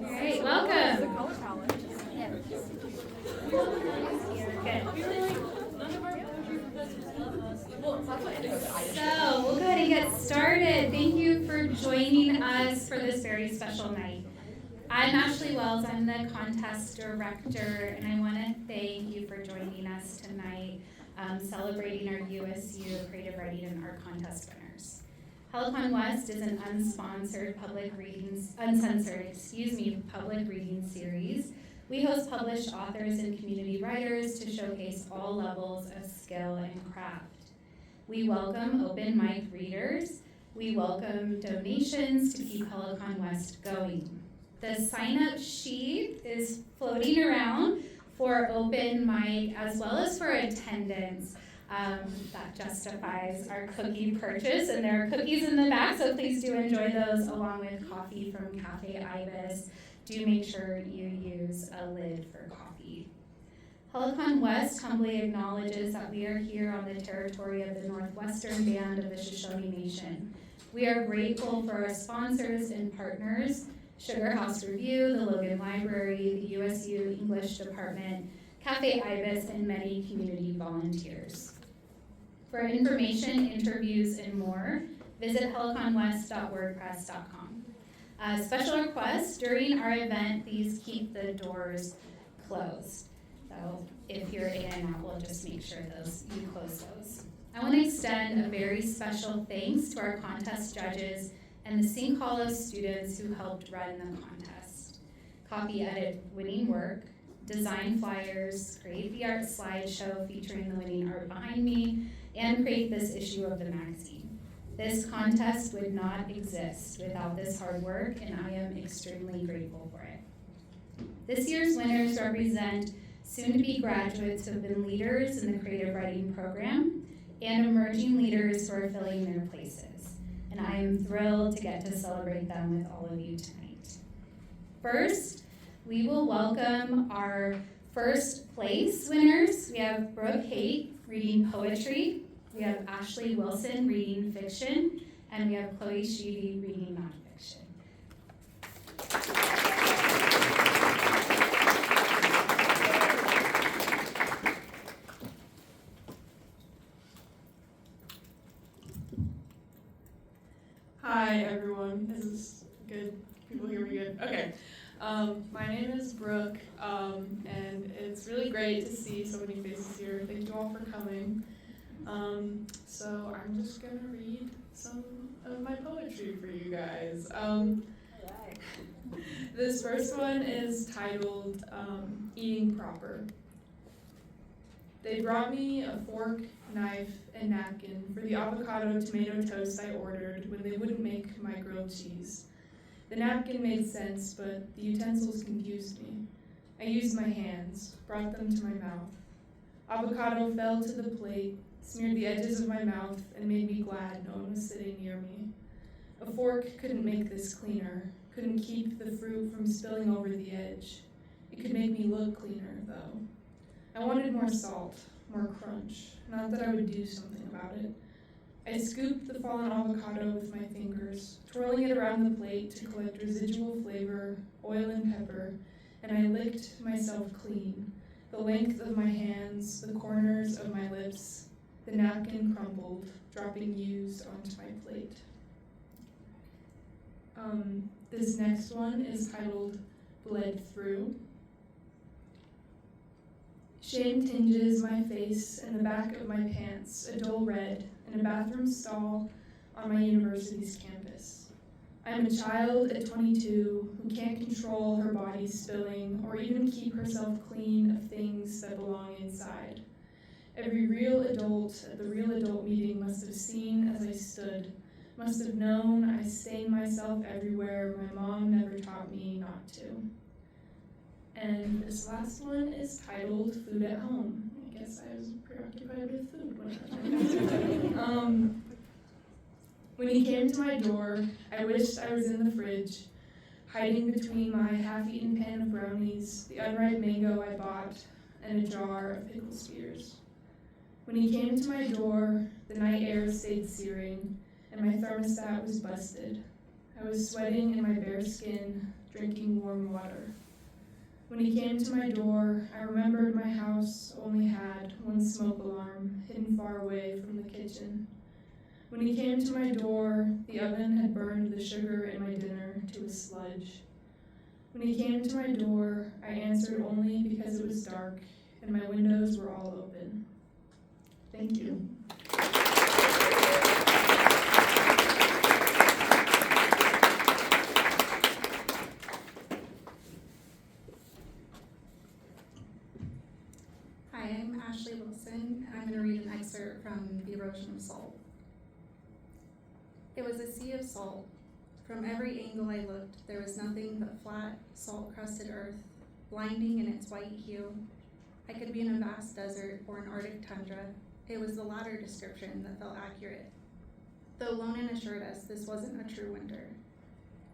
Alright, welcome. So, we'll go ahead and get started. Thank you for joining us for this very special night. I'm Ashley Wells, I'm the contest director, and I want to thank you for joining us tonight, celebrating our USU creative writing and art contest winners. Helicon West is an uncensored public reading series. We host published authors and community writers to showcase all levels of skill and craft. We welcome open mic readers. We welcome donations to keep Helicon West going. The sign-up sheet is floating around for open mic as well as for attendance. That justifies our cookie purchase, and there are cookies in the back, so please do enjoy those along with coffee from Cafe Ibis. Do make sure you use a lid for coffee. Helicon West humbly acknowledges that we are here on the territory of the Northwestern Band of the Shoshone Nation. We are grateful for our sponsors and partners, Sugar House Review, the Logan Library, the USU English Department, Cafe Ibis, and many community volunteers. For information, interviews, and more, visit heliconwest.wordpress.com. Special request, during our event, please keep the doors closed. So if you're in and out, we'll just make sure you close those. I want to extend a very special thanks to our contest judges and the St. Carlos students who helped run the contest. Copy, edit winning work, design flyers, create the art slideshow featuring the winning art behind me, and create this issue of the magazine. This contest would not exist without this hard work, and I am extremely grateful for it. This year's winners represent soon-to-be graduates who have been leaders in the creative writing program and emerging leaders who are filling their places. And I am thrilled to get to celebrate them with all of you tonight. First, we will welcome our first place winners. We have Brooke Haight reading poetry, we have Ashley Wilson reading fiction, and we have Chloe Sheedy reading nonfiction. Hi everyone, is this good? People hear me good? Okay. My name is Brooke, and it's really great to see so many faces here. Thank you all for coming. So I'm just gonna read some of my poetry for you guys. This first one is titled Eating Proper. They brought me a fork, knife, and napkin for the avocado tomato toast I ordered when they wouldn't make my grilled cheese. The napkin made sense, but the utensils confused me. I used my hands, brought them to my mouth. Avocado fell to the plate, smeared the edges of my mouth, and made me glad no one was sitting near me. A fork couldn't make this cleaner, couldn't keep the fruit from spilling over the edge. It could make me look cleaner, though. I wanted more salt, more crunch, not that I would do something about it. I scooped the fallen avocado with my fingers, twirling it around the plate to collect residual flavor, oil and pepper, and I licked myself clean, the length of my hands, the corners of my lips. The napkin crumpled, dropping used onto my plate. This next one is titled Bled Through. Shame tinges my face and the back of my pants a dull red in a bathroom stall on my university's campus. I am a child at 22 who can't control her body spilling or even keep herself clean of things that belong inside. Every real adult at the real adult meeting must have seen as I stood, must have known I stain myself everywhere my mom never taught me not to. And this last one is titled Food at Home. I guess I was preoccupied with food when he came to my door, I wished I was in the fridge, hiding between my half-eaten pan of brownies, the unripe mango I bought, and a jar of pickled spears. When he came to my door, the night air stayed searing, and my thermostat was busted. I was sweating in my bare skin, drinking warm water. When he came to my door, I remembered my house only had one smoke alarm hidden far away from the kitchen. When he came to my door, the oven had burned the sugar in my dinner to a sludge. When he came to my door, I answered only because it was dark and my windows were all open. Thank you. Hi, I'm Ashley Wilson, and I'm going to read an excerpt from The Erosion of Salt. It was a sea of salt. From every angle I looked, there was nothing but flat, salt-crusted earth, blinding in its white hue. I could be in a vast desert or an Arctic tundra. It was the latter description that felt accurate, though Logan assured us this wasn't a true winter.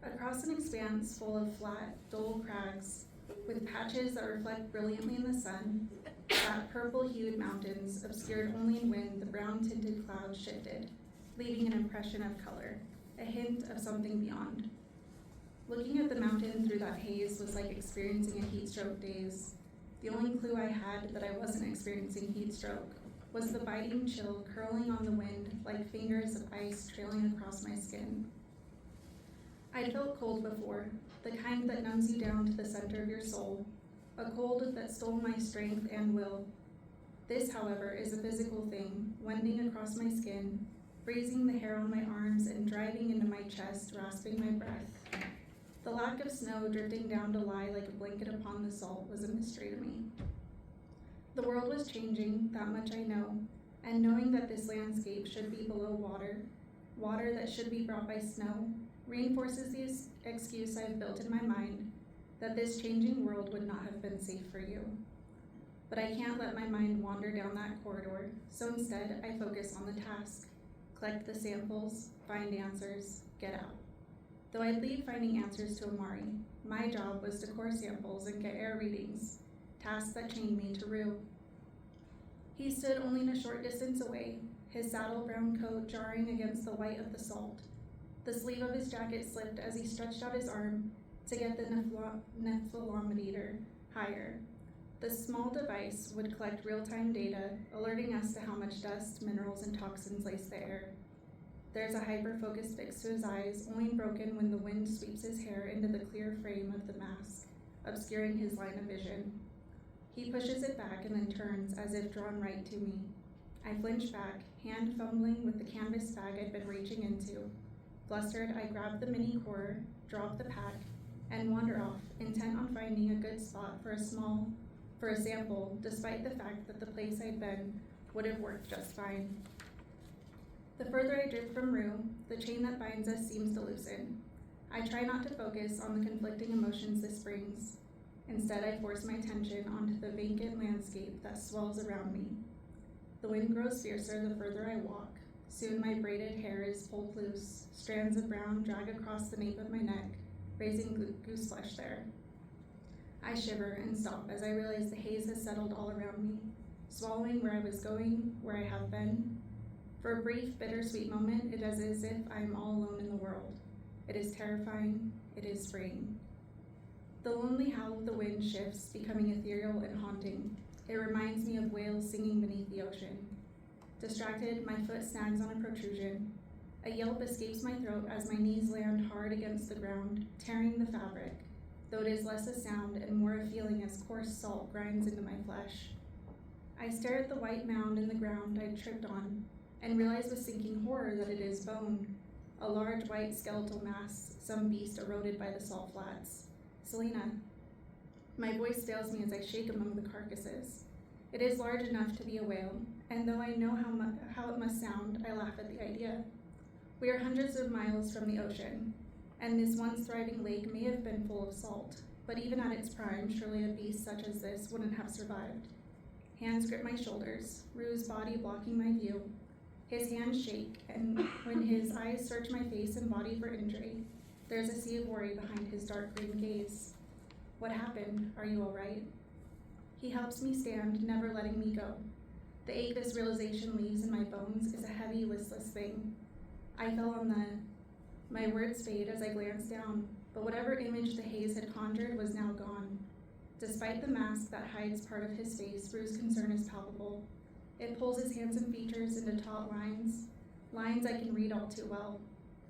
Across an expanse full of flat, dull crags, with patches that reflect brilliantly in the sun, flat purple-hued mountains obscured only when the brown-tinted clouds shifted, leaving an impression of color, a hint of something beyond. Looking at the mountain through that haze was like experiencing a heat stroke daze. The only clue I had that I wasn't experiencing heat stroke was the biting chill curling on the wind like fingers of ice trailing across my skin. I'd felt cold before, the kind that numbs you down to the center of your soul, a cold that stole my strength and will. This, however, is a physical thing, wending across my skin, freezing the hair on my arms and driving into my chest, rasping my breath. The lack of snow drifting down to lie like a blanket upon the salt was a mystery to me. The world was changing, that much I know, and knowing that this landscape should be below water, water that should be brought by snow, reinforces the excuse I've built in my mind that this changing world would not have been safe for you. But I can't let my mind wander down that corridor, so instead I focus on the task. Collect the samples, find answers, get out. Though I'd leave finding answers to Amari, my job was to core samples and get air readings, tasks that chained me to Rue. He stood only a short distance away, his saddle brown coat jarring against the white of the salt. The sleeve of his jacket slipped as he stretched out his arm to get the nephelometer higher. The small device would collect real-time data, alerting us to how much dust, minerals, and toxins lace the air. There's a hyper-focus fixed to his eyes, only broken when the wind sweeps his hair into the clear frame of the mask, obscuring his line of vision. He pushes it back and then turns as if drawn right to me. I flinch back, hand fumbling with the canvas bag I'd been reaching into. Flustered, I grab the mini core, drop the pack, and wander off, intent on finding a good spot for a sample, despite the fact that the place I'd been would have worked just fine. The further I drift from Rue, the chain that binds us seems to loosen. I try not to focus on the conflicting emotions this brings. Instead, I force my attention onto the vacant landscape that swells around me. The wind grows fiercer the further I walk. Soon my braided hair is pulled loose, strands of brown drag across the nape of my neck, raising goose flesh there. I shiver and stop as I realize the haze has settled all around me, swallowing where I was going, where I have been. For a brief, bittersweet moment, it is as if I am all alone in the world. It is terrifying. It is freeing. The lonely howl of the wind shifts, becoming ethereal and haunting. It reminds me of whales singing beneath the ocean. Distracted, my foot snags on a protrusion. A yelp escapes my throat as my knees land hard against the ground, tearing the fabric, though it is less a sound and more a feeling as coarse salt grinds into my flesh. I stare at the white mound in the ground I'd tripped on, and realize with sinking horror that it is bone, a large white skeletal mass, some beast eroded by the salt flats. Selena. My voice fails me as I shake among the carcasses. It is large enough to be a whale, and though I know how it must sound, I laugh at the idea. We are hundreds of miles from the ocean, and this once thriving lake may have been full of salt, but even at its prime, surely a beast such as this wouldn't have survived. Hands grip my shoulders, Rue's body blocking my view. His hands shake, and when his eyes search my face and body for injury, there's a sea of worry behind his dark green gaze. What happened? Are you all right? He helps me stand, never letting me go. The ache this realization leaves in my bones is a heavy, listless thing. I fell on my words fade as I glanced down, but whatever image the haze had conjured was now gone. Despite the mask that hides part of his face, Rue's concern is palpable. It pulls his handsome features into taut lines I can read all too well.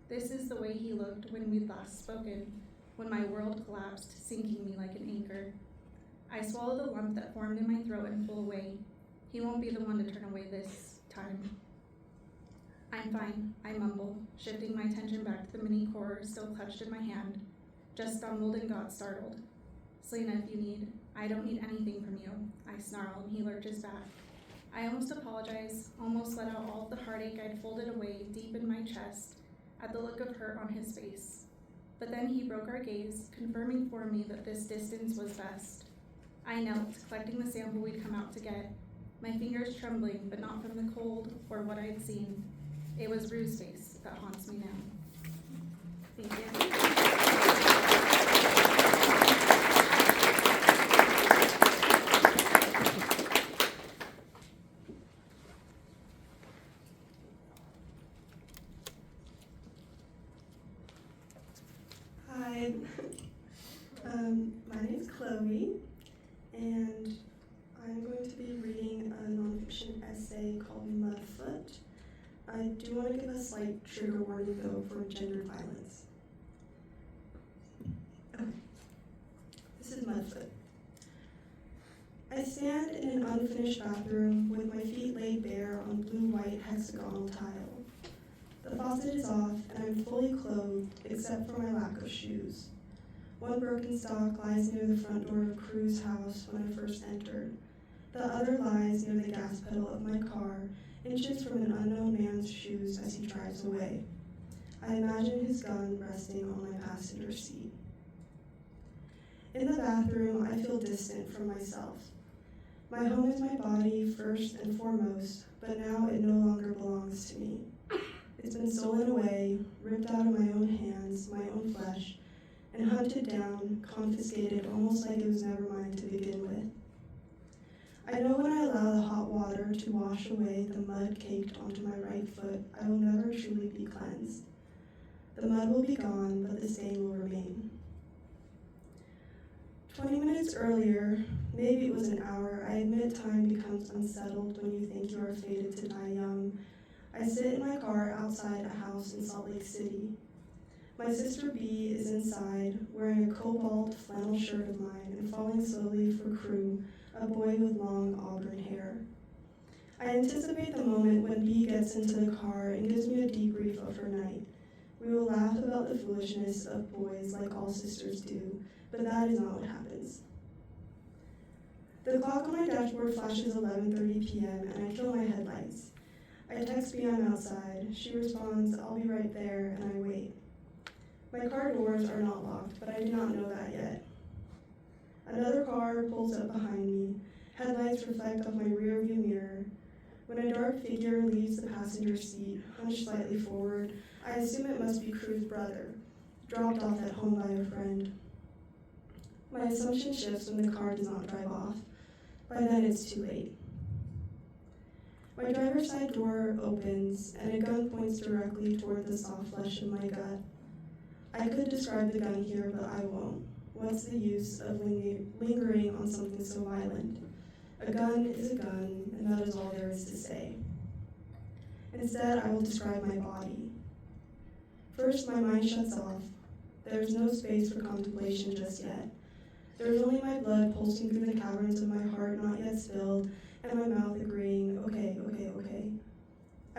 This is the way he looked when we'd last spoken, when my world collapsed, sinking me like an anchor. I swallow the lump that formed in my throat and pull away. He won't be the one to turn away this time. I'm fine, I mumble, shifting my attention back to the mini core still clutched in my hand. Just stumbled and got startled. Selena, if you need. I don't need anything from you, I snarl, and he lurches back. I almost apologize, almost let out all of the heartache I'd folded away deep in my chest at the look of hurt on his face. But then he broke our gaze, confirming for me that this distance was best. I knelt, collecting the sample we'd come out to get, my fingers trembling, but not from the cold or what I'd seen. It was Rue's face that haunts me now. Thank you. Hi, my name is Chloe, and I'm going to be reading a nonfiction essay called Mudfoot. I do want to give a slight trigger warning, though, for gendered violence. Okay, this is Mudfoot. I stand in an unfinished bathroom with my feet laid bare on blue-white hexagonal tile. The faucet is off, and I'm fully clothed, except for my lack of shoes. One Birkenstock lies near the front door of Crew's house when I first entered. The other lies near the gas pedal of my car, inches from an unknown man's shoes as he drives away. I imagine his gun resting on my passenger seat. In the bathroom, I feel distant from myself. My home is my body first and foremost, but now it no longer belongs to me. It's been stolen away, ripped out of my own hands, my own flesh, and hunted down, confiscated almost like it was never mine to begin with. I know when I allow the hot water to wash away the mud caked onto my right foot, I will never truly be cleansed. The mud will be gone, but the stain will remain. 20 minutes earlier, maybe it was an hour, I admit time becomes unsettled when you think you are fated to die young. I sit in my car outside a house in Salt Lake City. My sister B is inside, wearing a cobalt flannel shirt of mine and falling slowly for Crew, a boy with long auburn hair. I anticipate the moment when B gets into the car and gives me a debrief of her night. We will laugh about the foolishness of boys like all sisters do, but that is not what happens. The clock on my dashboard flashes 11:30 p.m. and I kill my headlights. I text B I'm outside. She responds, I'll be right there, and I wait. My car doors are not locked, but I do not know that yet. Another car pulls up behind me. Headlights reflect off my rearview mirror. When a dark figure leaves the passenger seat, hunched slightly forward, I assume it must be Crew's brother, dropped off at home by a friend. My assumption shifts when the car does not drive off. By then it's too late. My driver's side door opens, and a gun points directly toward the soft flesh of my gut. I could describe the gun here, but I won't. What's the use of lingering on something so violent? A gun is a gun, and that is all there is to say. Instead, I will describe my body. First, my mind shuts off. There is no space for contemplation just yet. There is only my blood pulsing through the caverns of my heart not yet spilled, and my mouth agreeing, okay.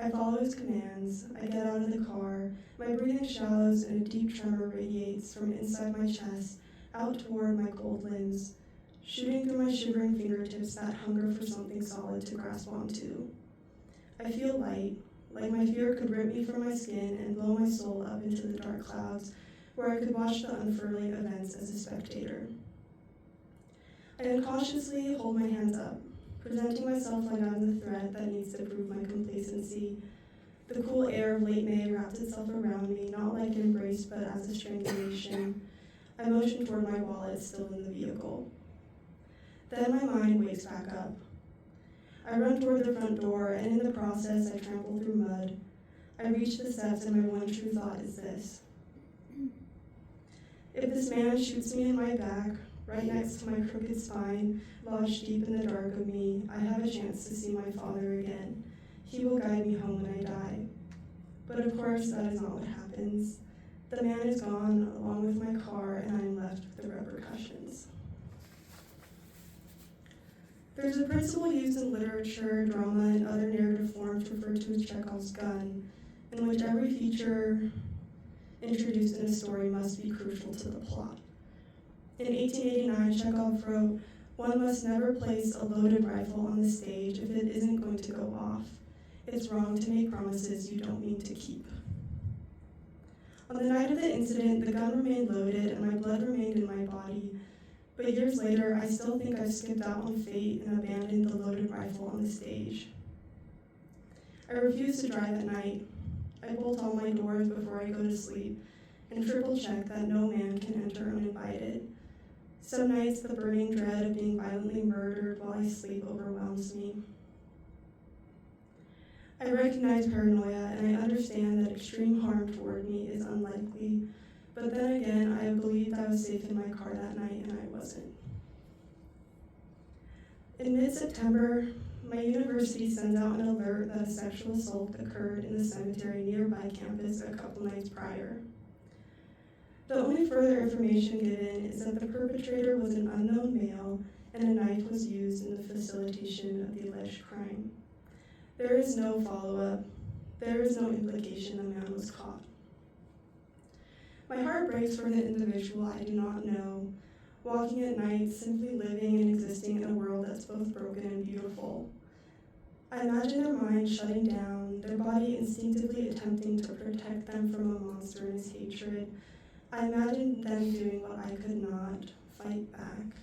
I follow his commands. I get out of the car. My breathing shallows and a deep tremor radiates from inside my chest out toward my cold limbs, shooting through my shivering fingertips that hunger for something solid to grasp onto. I feel light, like my fear could rip me from my skin and blow my soul up into the dark clouds, where I could watch the unfurling events as a spectator. I unconsciously hold my hands up, presenting myself like I'm the threat that needs to prove my complacency. The cool air of late May wraps itself around me, not like an embrace, but as a strangulation. I motion toward my wallet still in the vehicle. Then my mind wakes back up. I run toward the front door, and in the process I trample through mud. I reach the steps and my one true thought is this. If this man shoots me in my back, right next to my crooked spine, lodged deep in the dark of me, I have a chance to see my Father again. He will guide me home when I die. But of course, that is not what happens. The man is gone, along with my car, and I am left with the repercussions. There's a principle used in literature, drama, and other narrative forms referred to as Chekhov's gun, in which every feature introduced in a story must be crucial to the plot. In 1889, Chekhov wrote, "One must never place a loaded rifle on the stage if it isn't going to go off. It's wrong to make promises you don't mean to keep." On the night of the incident, the gun remained loaded and my blood remained in my body, but years later, I still think I've skipped out on fate and abandoned the loaded rifle on the stage. I refuse to drive at night. I bolt all my doors before I go to sleep and triple check that no man can enter uninvited. Some nights, the burning dread of being violently murdered while I sleep overwhelms me. I recognize paranoia, and I understand that extreme harm toward me is unlikely, but then again, I believed I was safe in my car that night, and I wasn't. In mid-September, my university sends out an alert that a sexual assault occurred in the cemetery nearby campus a couple nights prior. The only further information given is that the perpetrator was an unknown male, and a knife was used in the facilitation of the alleged crime. There is no follow-up. There is no implication the man was caught. My heart breaks for the individual I do not know, walking at night, simply living and existing in a world that's both broken and beautiful. I imagine their mind shutting down, their body instinctively attempting to protect them from a monster and his hatred. I imagine them doing what I could not, fight back.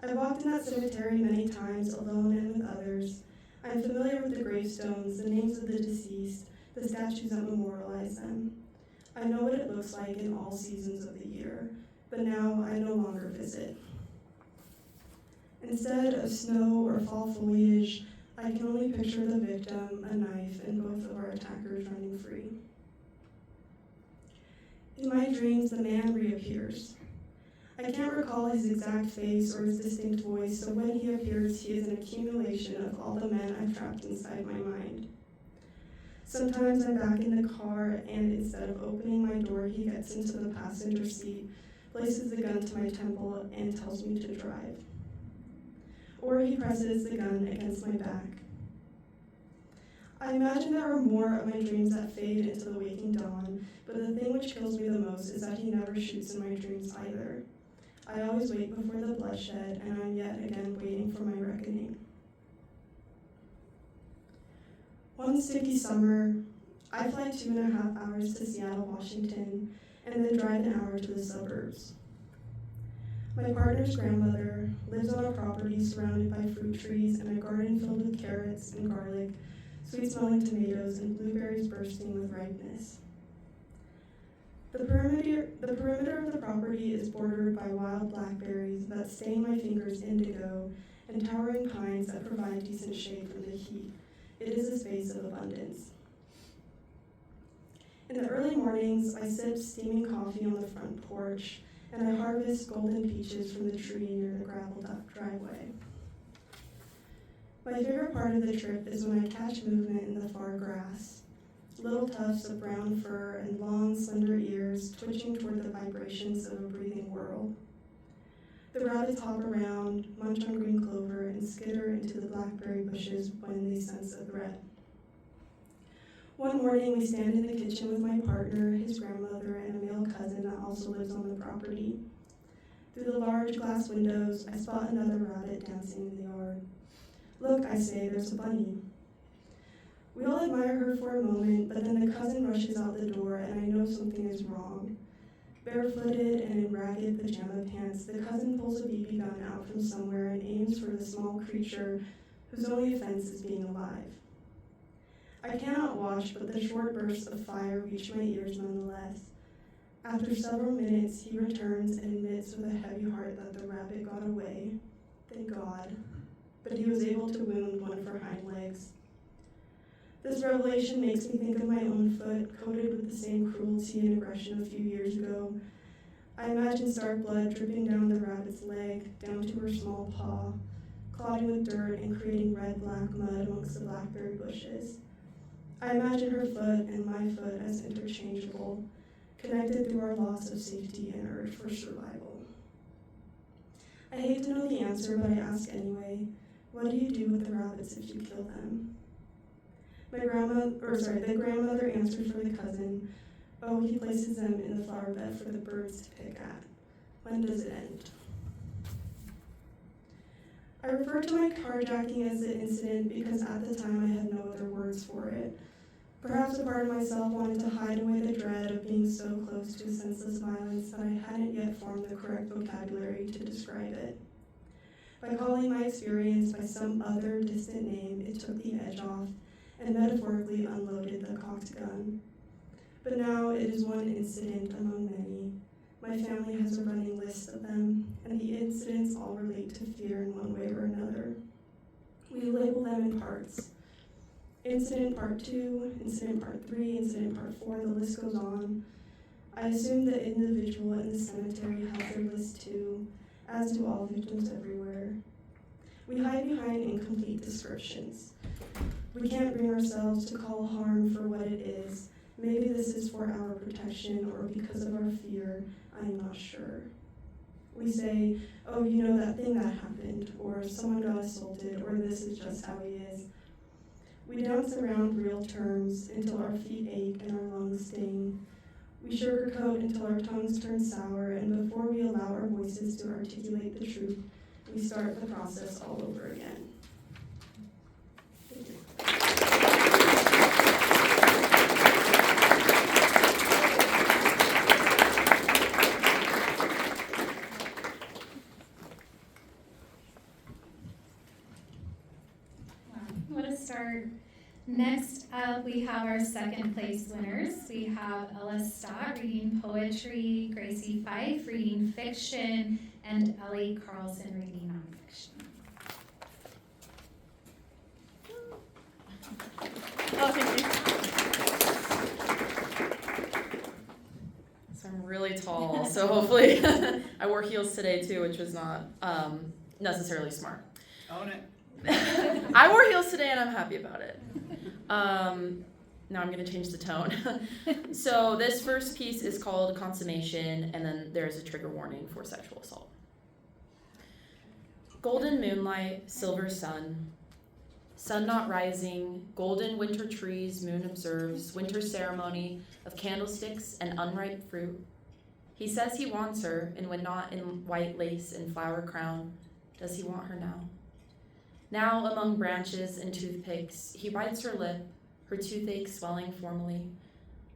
I've walked in that cemetery many times, alone and with others. I'm familiar with the gravestones, the names of the deceased, the statues that memorialize them. I know what it looks like in all seasons of the year, but now I no longer visit. Instead of snow or fall foliage, I can only picture the victim, a knife, and both of our attackers running free. In my dreams, the man reappears. I can't recall his exact face or his distinct voice, so when he appears, he is an accumulation of all the men I've trapped inside my mind. Sometimes I'm back in the car, and instead of opening my door, he gets into the passenger seat, places the gun to my temple, and tells me to drive. Or he presses the gun against my back. I imagine there are more of my dreams that fade into the waking dawn, but the thing which kills me the most is that he never shoots in my dreams either. I always wait before the bloodshed, and I'm yet again waiting for my reckoning. One sticky summer, I fly 2.5 hours to Seattle, Washington, and then drive an hour to the suburbs. My partner's grandmother lives on a property surrounded by fruit trees and a garden filled with carrots and garlic, sweet-smelling tomatoes, and blueberries bursting with ripeness. The perimeter of the property is bordered by wild blackberries that stain my fingers indigo and towering pines that provide decent shade from the heat. It is a space of abundance. In the early mornings, I sip steaming coffee on the front porch, and I harvest golden peaches from the tree near the graveled up driveway. My favorite part of the trip is when I catch movement in the far grass. Little tufts of brown fur and long, slender ears twitching toward the vibrations of a breathing world. The rabbits hop around, munch on green clover, and skitter into the blackberry bushes when they sense a threat. One morning, we stand in the kitchen with my partner, his grandmother, and a male cousin that also lives on the property. Through the large glass windows, I spot another rabbit dancing in the yard. "Look," I say, "there's a bunny." We all admire her for a moment, but then the cousin rushes out the door, and I know something is wrong. Barefooted and in ragged pajama pants, the cousin pulls a BB gun out from somewhere and aims for the small creature whose only offense is being alive. I cannot watch, but the short bursts of fire reach my ears nonetheless. After several minutes, he returns and admits with a heavy heart that the rabbit got away. Thank God. But he was able to wound one of her hind legs. This revelation makes me think of my own foot, coated with the same cruelty and aggression a few years ago. I imagine stark blood dripping down the rabbit's leg, down to her small paw, clogging with dirt and creating red-black mud amongst the blackberry bushes. I imagine her foot and my foot as interchangeable, connected through our loss of safety and urge for survival. I hate to know the answer, but I ask anyway. What do you do with the rabbits if you kill them? The grandmother answered for the cousin. Oh, he places them in the flower bed for the birds to pick at. When does it end? I refer to my carjacking as the incident because at the time I had no other words for it. Perhaps a part of myself wanted to hide away the dread of being so close to senseless violence that I hadn't yet formed the correct vocabulary to describe it. By calling my experience by some other distant name, it took the edge off and metaphorically unloaded the cocked gun. But now it is one incident among many. My family has a running list of them, and the incidents all relate to fear in one way or another. We label them in parts. Incident part 2, incident part 3, incident part 4, the list goes on. I assume the individual in the cemetery has their list too, as do all victims everywhere. We hide behind incomplete descriptions. We can't bring ourselves to call harm for what it is. Maybe this is for our protection or because of our fear, I'm not sure. We say, oh, you know that thing that happened, or someone got assaulted, or this is just how he is. We dance around real terms until our feet ache and our lungs sting. We sugarcoat until our tongues turn sour, and before we allow our voices to articulate the truth, we start the process all over again. Thank you. What a start. Next up, we have our second place winners. We have Ella Stott reading poetry, Gracie Fife reading fiction, and Ellie Carlson reading nonfiction. Oh, thank you. So I'm really tall, so hopefully I wore heels today too, which was not necessarily smart. Own it. I wore heels today and I'm happy about it. Now I'm going to change the tone. So this first piece is called Consummation, and then there's a trigger warning for sexual assault. Golden moonlight, silver sun not rising, golden winter trees, moon observes, winter ceremony of candlesticks and unripe fruit. He says he wants her, and when not in white lace and flower crown, does he want her now? Now among branches and toothpicks, he bites her lip, her toothache swelling formally.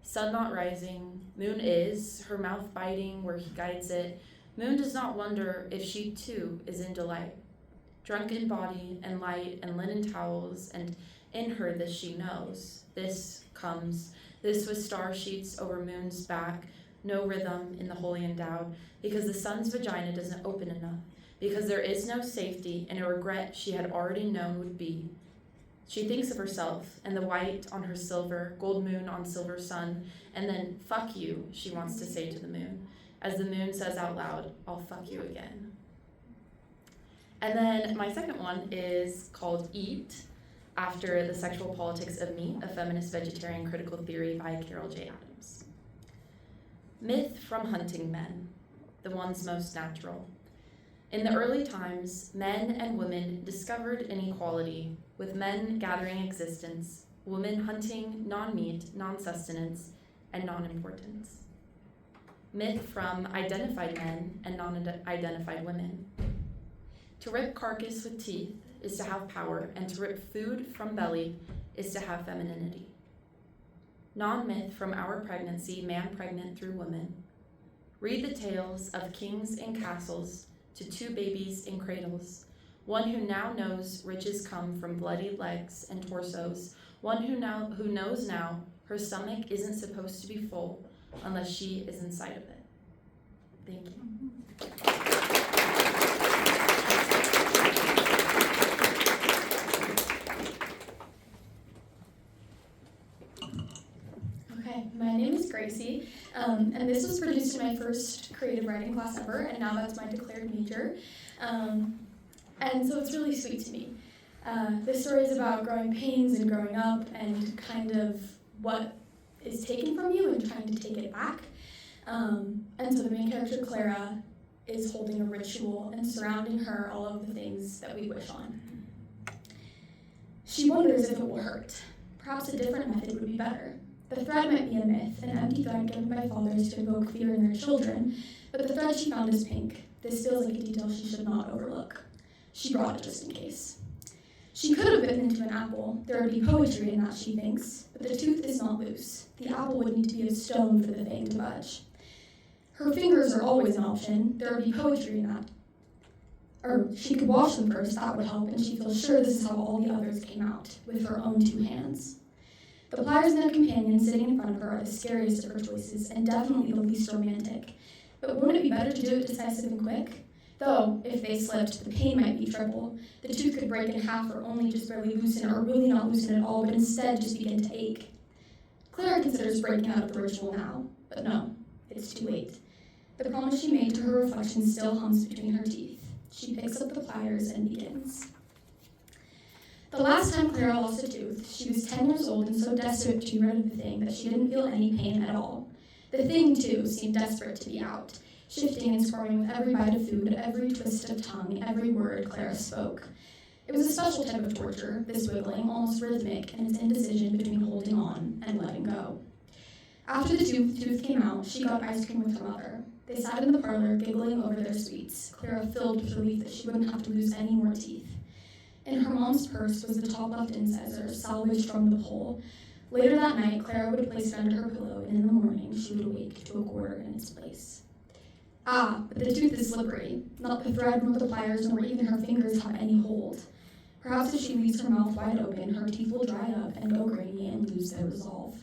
Sun not rising, moon is, her mouth biting where he guides it. Moon does not wonder if she too is in delight. Drunken body and light and linen towels, and in her this she knows. This comes, this with star sheets over moon's back, no rhythm in the holy endowed, because the sun's vagina doesn't open enough, because there is no safety and a regret she had already known would be. She thinks of herself and the white on her silver, gold moon on silver sun, and then, fuck you, she wants to say to the moon. As the moon says out loud, I'll fuck you again. And then my second one is called Eat, after The Sexual Politics of Meat, a feminist vegetarian critical theory by Carol J. Adams. Myth from hunting men, the ones most natural. In the early times, men and women discovered inequality, with men gathering existence, women hunting non-meat, non-sustenance, and non-importance. Myth from identified men and non-identified women. To rip carcass with teeth is to have power, and to rip food from belly is to have femininity. Non-myth from our pregnancy, man pregnant through woman. Read the tales of kings in castles to two babies in cradles. One who now knows riches come from bloody legs and torsos. One who knows now her stomach isn't supposed to be full unless she is inside of it. Thank you. my name is Gracie, and this was produced in my first creative writing class ever, and now that's my declared major. And so it's really sweet to me. This story is about growing pains and growing up and kind of what is taken from you and trying to take it back. And so the main character, Clara, is holding a ritual and surrounding her all of the things that we wish on. She wonders if it will hurt. Perhaps a different method would be better. The thread might be a myth, an empty thread given by fathers to evoke fear in their children, but the thread she found is pink. This feels like a detail she should not overlook. She brought it just in case. She could have bitten into an apple. There would be poetry in that, she thinks, but the tooth is not loose. The apple would need to be of stone for the thing to budge. Her fingers are always an option. There would be poetry in that. Or she could wash them first, that would help, and she feels sure this is how all the others came out, with her own 2 hands. The pliers and their companion sitting in front of her are the scariest of her choices, and definitely the least romantic. But wouldn't it be better to do it decisive and quick? Though, if they slipped, the pain might be triple. The tooth could break in half or only just barely loosen, or really not loosen at all, but instead just begin to ache. Clara considers breaking out of the ritual now, but no, it's too late. The promise she made to her reflection still hums between her teeth. She picks up the pliers and begins. The last time Clara lost a tooth, she was 10 years old and so desperate to be rid of the thing that she didn't feel any pain at all. The thing, too, seemed desperate to be out, shifting and squirming with every bite of food, every twist of tongue, every word Clara spoke. It was a special type of torture, this wiggling, almost rhythmic, in its indecision between holding on and letting go. After the tooth came out, she got ice cream with her mother. They sat in the parlor, giggling over their sweets, Clara filled with relief that she wouldn't have to lose any more teeth. In her mom's purse was the top left incisor, salvaged from the pole. Later that night, Clara would place it under her pillow, and in the morning, she would awake to a quarter in its place. Ah, but the tooth is slippery. Not the thread, nor the pliers, nor even her fingers have any hold. Perhaps if she leaves her mouth wide open, her teeth will dry up and go grainy and lose their resolve.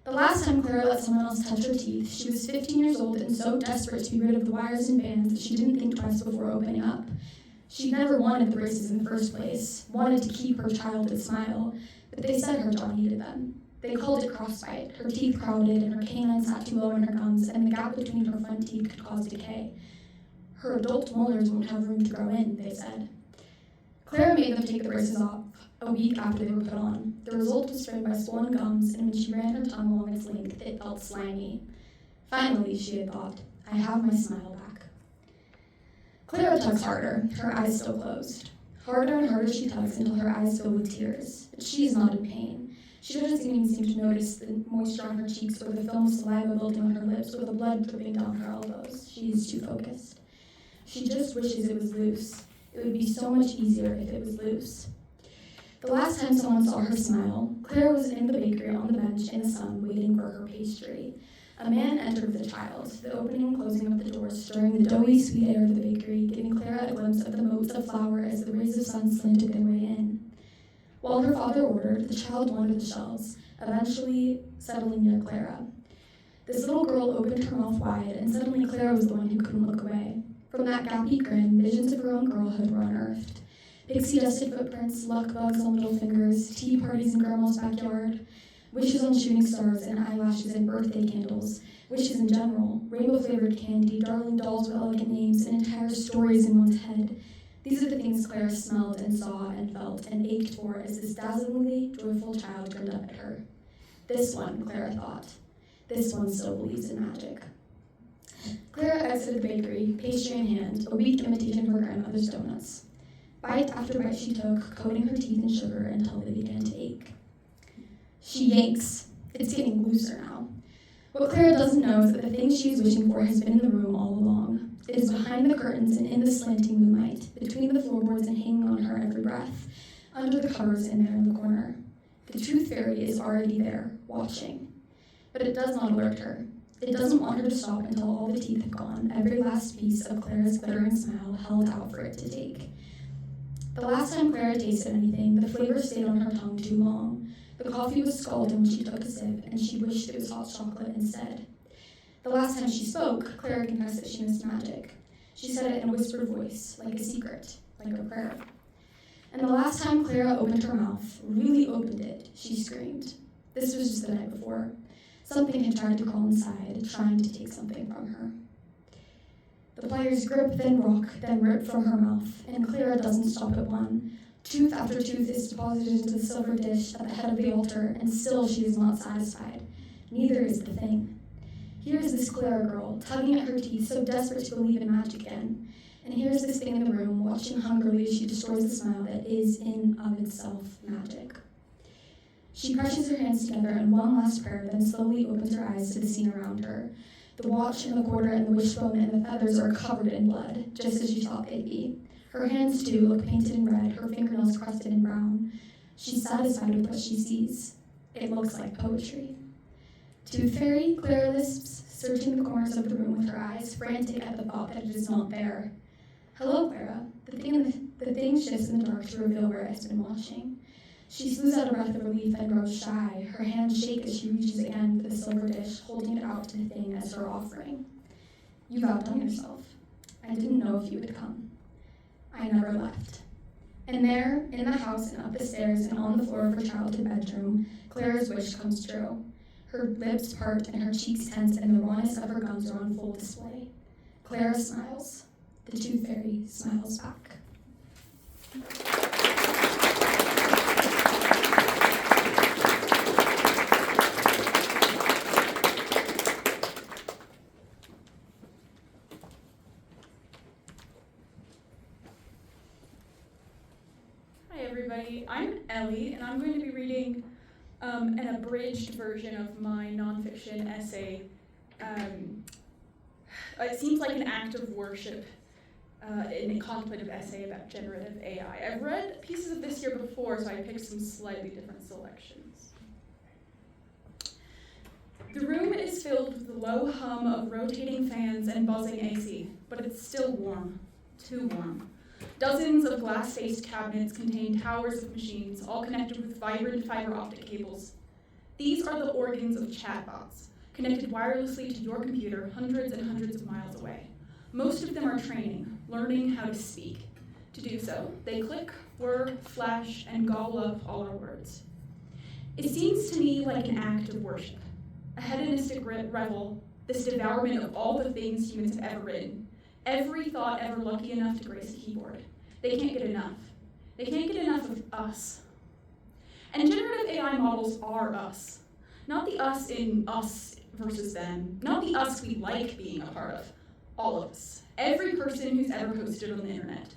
The last time Clara let someone else touch her teeth, she was 15 years old and so desperate to be rid of the wires and bands that she didn't think twice before opening up. She never wanted the braces in the first place, wanted to keep her childhood smile, but they said her jaw needed them. They called it crossbite. Her teeth crowded and her canines sat too low in her gums, and the gap between her front teeth could cause decay. Her adult molars won't have room to grow in, they said. Clara made them take the braces off a week after they were put on. The result was framed by swollen gums, and when she ran her tongue along its length, it felt slimy. Finally, she had thought, I have my smile back. Clara tugs harder, her eyes still closed. Harder and harder she tugs until her eyes fill with tears, but she is not in pain. She doesn't even seem to notice the moisture on her cheeks or the film of saliva building on her lips or the blood dripping down her elbows. She is too focused. She just wishes it was loose. It would be so much easier if it was loose. The last time someone saw her smile, Clara was in the bakery on the bench in the sun waiting for her pastry. A man entered with a child, the opening and closing of the doors stirring the doughy, sweet air of the bakery, giving Clara a glimpse of the motes of flour as the rays of sun slanted their way in. While her father ordered, the child wandered the shelves, eventually settling near Clara. This little girl opened her mouth wide, and suddenly Clara was the one who couldn't look away. From that gappy grin, visions of her own girlhood were unearthed. Pixie-dusted footprints, luck bugs on little fingers, tea parties in Grandma's backyard, wishes on shooting stars and eyelashes and birthday candles, wishes in general, rainbow-flavored candy, darling dolls with elegant names, and entire stories in one's head. These are the things Clara smelled and saw and felt and ached for as this dazzlingly joyful child grinned up at her. This one, Clara thought. This one still believes in magic. Clara exited the bakery, pastry in hand, a weak imitation of her grandmother's donuts. Bite after bite she took, coating her teeth in sugar until they began to ache. She yanks. It's getting looser now. What Clara doesn't know is that the thing she is wishing for has been in the room all along. It is behind the curtains and in the slanting moonlight, between the floorboards and hanging on her every breath, under the covers in there in the corner. The tooth fairy is already there, watching. But it does not alert her. It doesn't want her to stop until all the teeth have gone, every last piece of Clara's glittering smile held out for it to take. The last time Clara tasted anything, the flavor stayed on her tongue too long. The coffee was scalding when she took a sip, and she wished it was hot chocolate instead. The last time she spoke, Clara confessed that she missed magic. She said it in a whispered voice, like a secret, like a prayer. And the last time Clara opened her mouth, really opened it, she screamed. This was just the night before. Something had tried to crawl inside, trying to take something from her. The pliers grip, then rock, then rip from her mouth, and Clara doesn't stop at one. Tooth after tooth is deposited into the silver dish at the head of the altar, and still she is not satisfied. Neither is the thing. Here is this Clara girl, tugging at her teeth, so desperate to believe in magic again. And here's this thing in the room, watching hungrily as she destroys the smile that is, in of itself, magic. She crushes her hands together in one last prayer, then slowly opens her eyes to the scene around her. The watch and the quarter and the wishbone and the feathers are covered in blood, just as she thought they'd be. Her hands, too, look painted in red, her fingernails crusted in brown. She's satisfied with what she sees. It looks like poetry. Tooth Fairy, Clara lisps, searching the corners of the room with her eyes, frantic at the thought that it is not there. Hello, Clara. The thing shifts in the dark to reveal where it has been watching. She slews out a breath of relief and grows shy. Her hands shake as she reaches again for the silver dish, holding it out to the thing as her offering. You've outdone yourself. I didn't know if you would come. I never left. And there, in the house and up the stairs and on the floor of her childhood bedroom, Clara's wish comes true. Her lips part and her cheeks tense and the rawness of her gums are on full display. Clara smiles. The Tooth Fairy smiles back. Hi everybody, I'm Ellie, and I'm going to be reading an abridged version of my nonfiction essay. It seems like an act of worship in a contemplative essay about generative AI. I've read pieces of this year before, so I picked some slightly different selections. The room is filled with the low hum of rotating fans and buzzing AC, but it's still warm, too warm. Dozens of glass-faced cabinets contain towers of machines, all connected with vibrant fiber optic cables. These are the organs of chatbots, connected wirelessly to your computer hundreds and hundreds of miles away. Most of them are training, learning how to speak. To do so, they click, whir, flash, and gobble up all our words. It seems to me like an act of worship, a hedonistic revel, this devourment of all the things humans have ever written, every thought ever lucky enough to grace a keyboard. They can't get enough. They can't get enough of us. And generative AI models are us. Not the us in us versus them, not the us we like being a part of. All of us. Every person who's ever posted on the internet.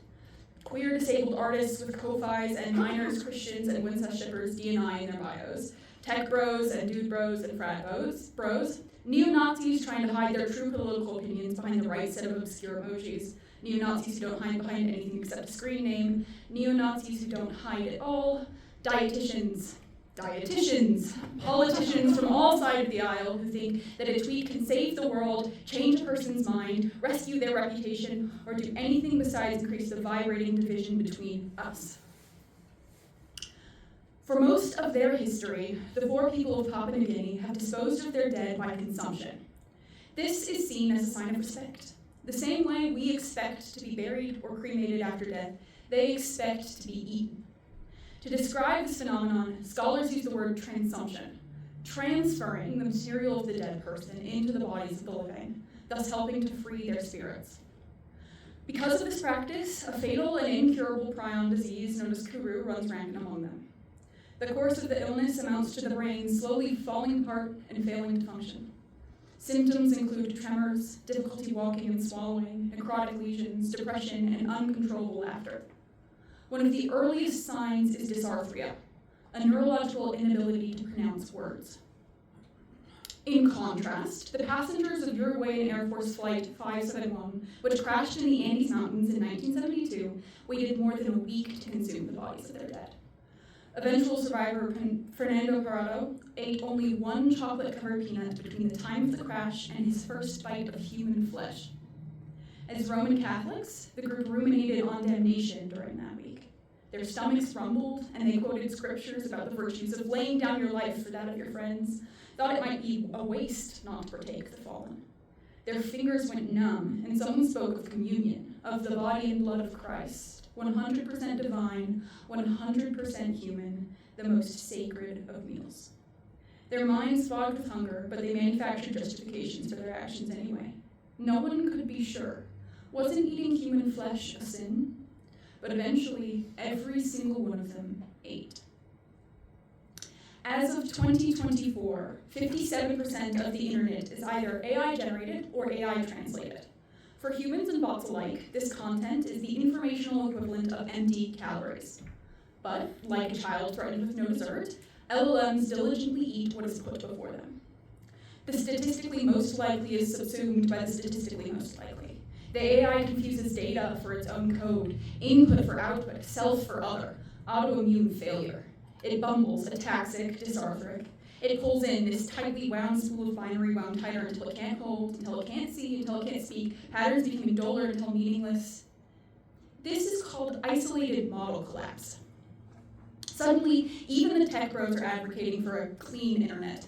Queer disabled artists with Ko-Fis and minors, Christians, and Winsett Shippers D&I in their bios. Tech bros and dude bros and frat bros. Neo-Nazis trying to hide their true political opinions behind the right set of obscure emojis. Neo-Nazis who don't hide behind anything except a screen name. Neo-Nazis who don't hide at all. Dietitians, politicians from all sides of the aisle who think that a tweet can save the world, change a person's mind, rescue their reputation, or do anything besides increase the vibrating division between us. For most of their history, the four people of Papua New Guinea have disposed of their dead by consumption. This is seen as a sign of respect. The same way we expect to be buried or cremated after death, they expect to be eaten. To describe this phenomenon, scholars use the word transumption, transferring the material of the dead person into the bodies of the living, thus helping to free their spirits. Because of this practice, a fatal and incurable prion disease known as Kuru runs rampant among them. The course of the illness amounts to the brain slowly falling apart and failing to function. Symptoms include tremors, difficulty walking and swallowing, necrotic lesions, depression, and uncontrollable laughter. One of the earliest signs is dysarthria, a neurological inability to pronounce words. In contrast, the passengers of Uruguayan Air Force Flight 571, which crashed in the Andes Mountains in 1972, waited more than a week to consume the bodies of their dead. Eventual survivor Fernando Parado ate only one chocolate-covered peanut between the time of the crash and his first bite of human flesh. As Roman Catholics, the group ruminated on damnation during that week. Their stomachs rumbled, and they quoted scriptures about the virtues of laying down your life for that of your friends, thought it might be a waste not to partake the fallen. Their fingers went numb, and someone spoke of communion, of the body and blood of Christ, 100% divine, 100% human, the most sacred of meals. Their minds fogged with hunger, but they manufactured justifications for their actions anyway. No one could be sure. Wasn't eating human flesh a sin? But eventually, every single one of them ate. As of 2024, 57% of the internet is either AI generated or AI translated. For humans and bots alike, this content is the informational equivalent of empty calories. But, like a child threatened with no dessert, LLMs diligently eat what is put before them. The statistically most likely is subsumed by the statistically most likely. The AI confuses data for its own code, input for output, self for other, autoimmune failure. It bumbles, ataxic, dysarthric. It pulls in this tightly wound spool of binary wound tighter until it can't hold, until it can't see, until it can't speak, patterns becoming duller until meaningless. This is called isolated model collapse. Suddenly, even the tech bros are advocating for a clean internet.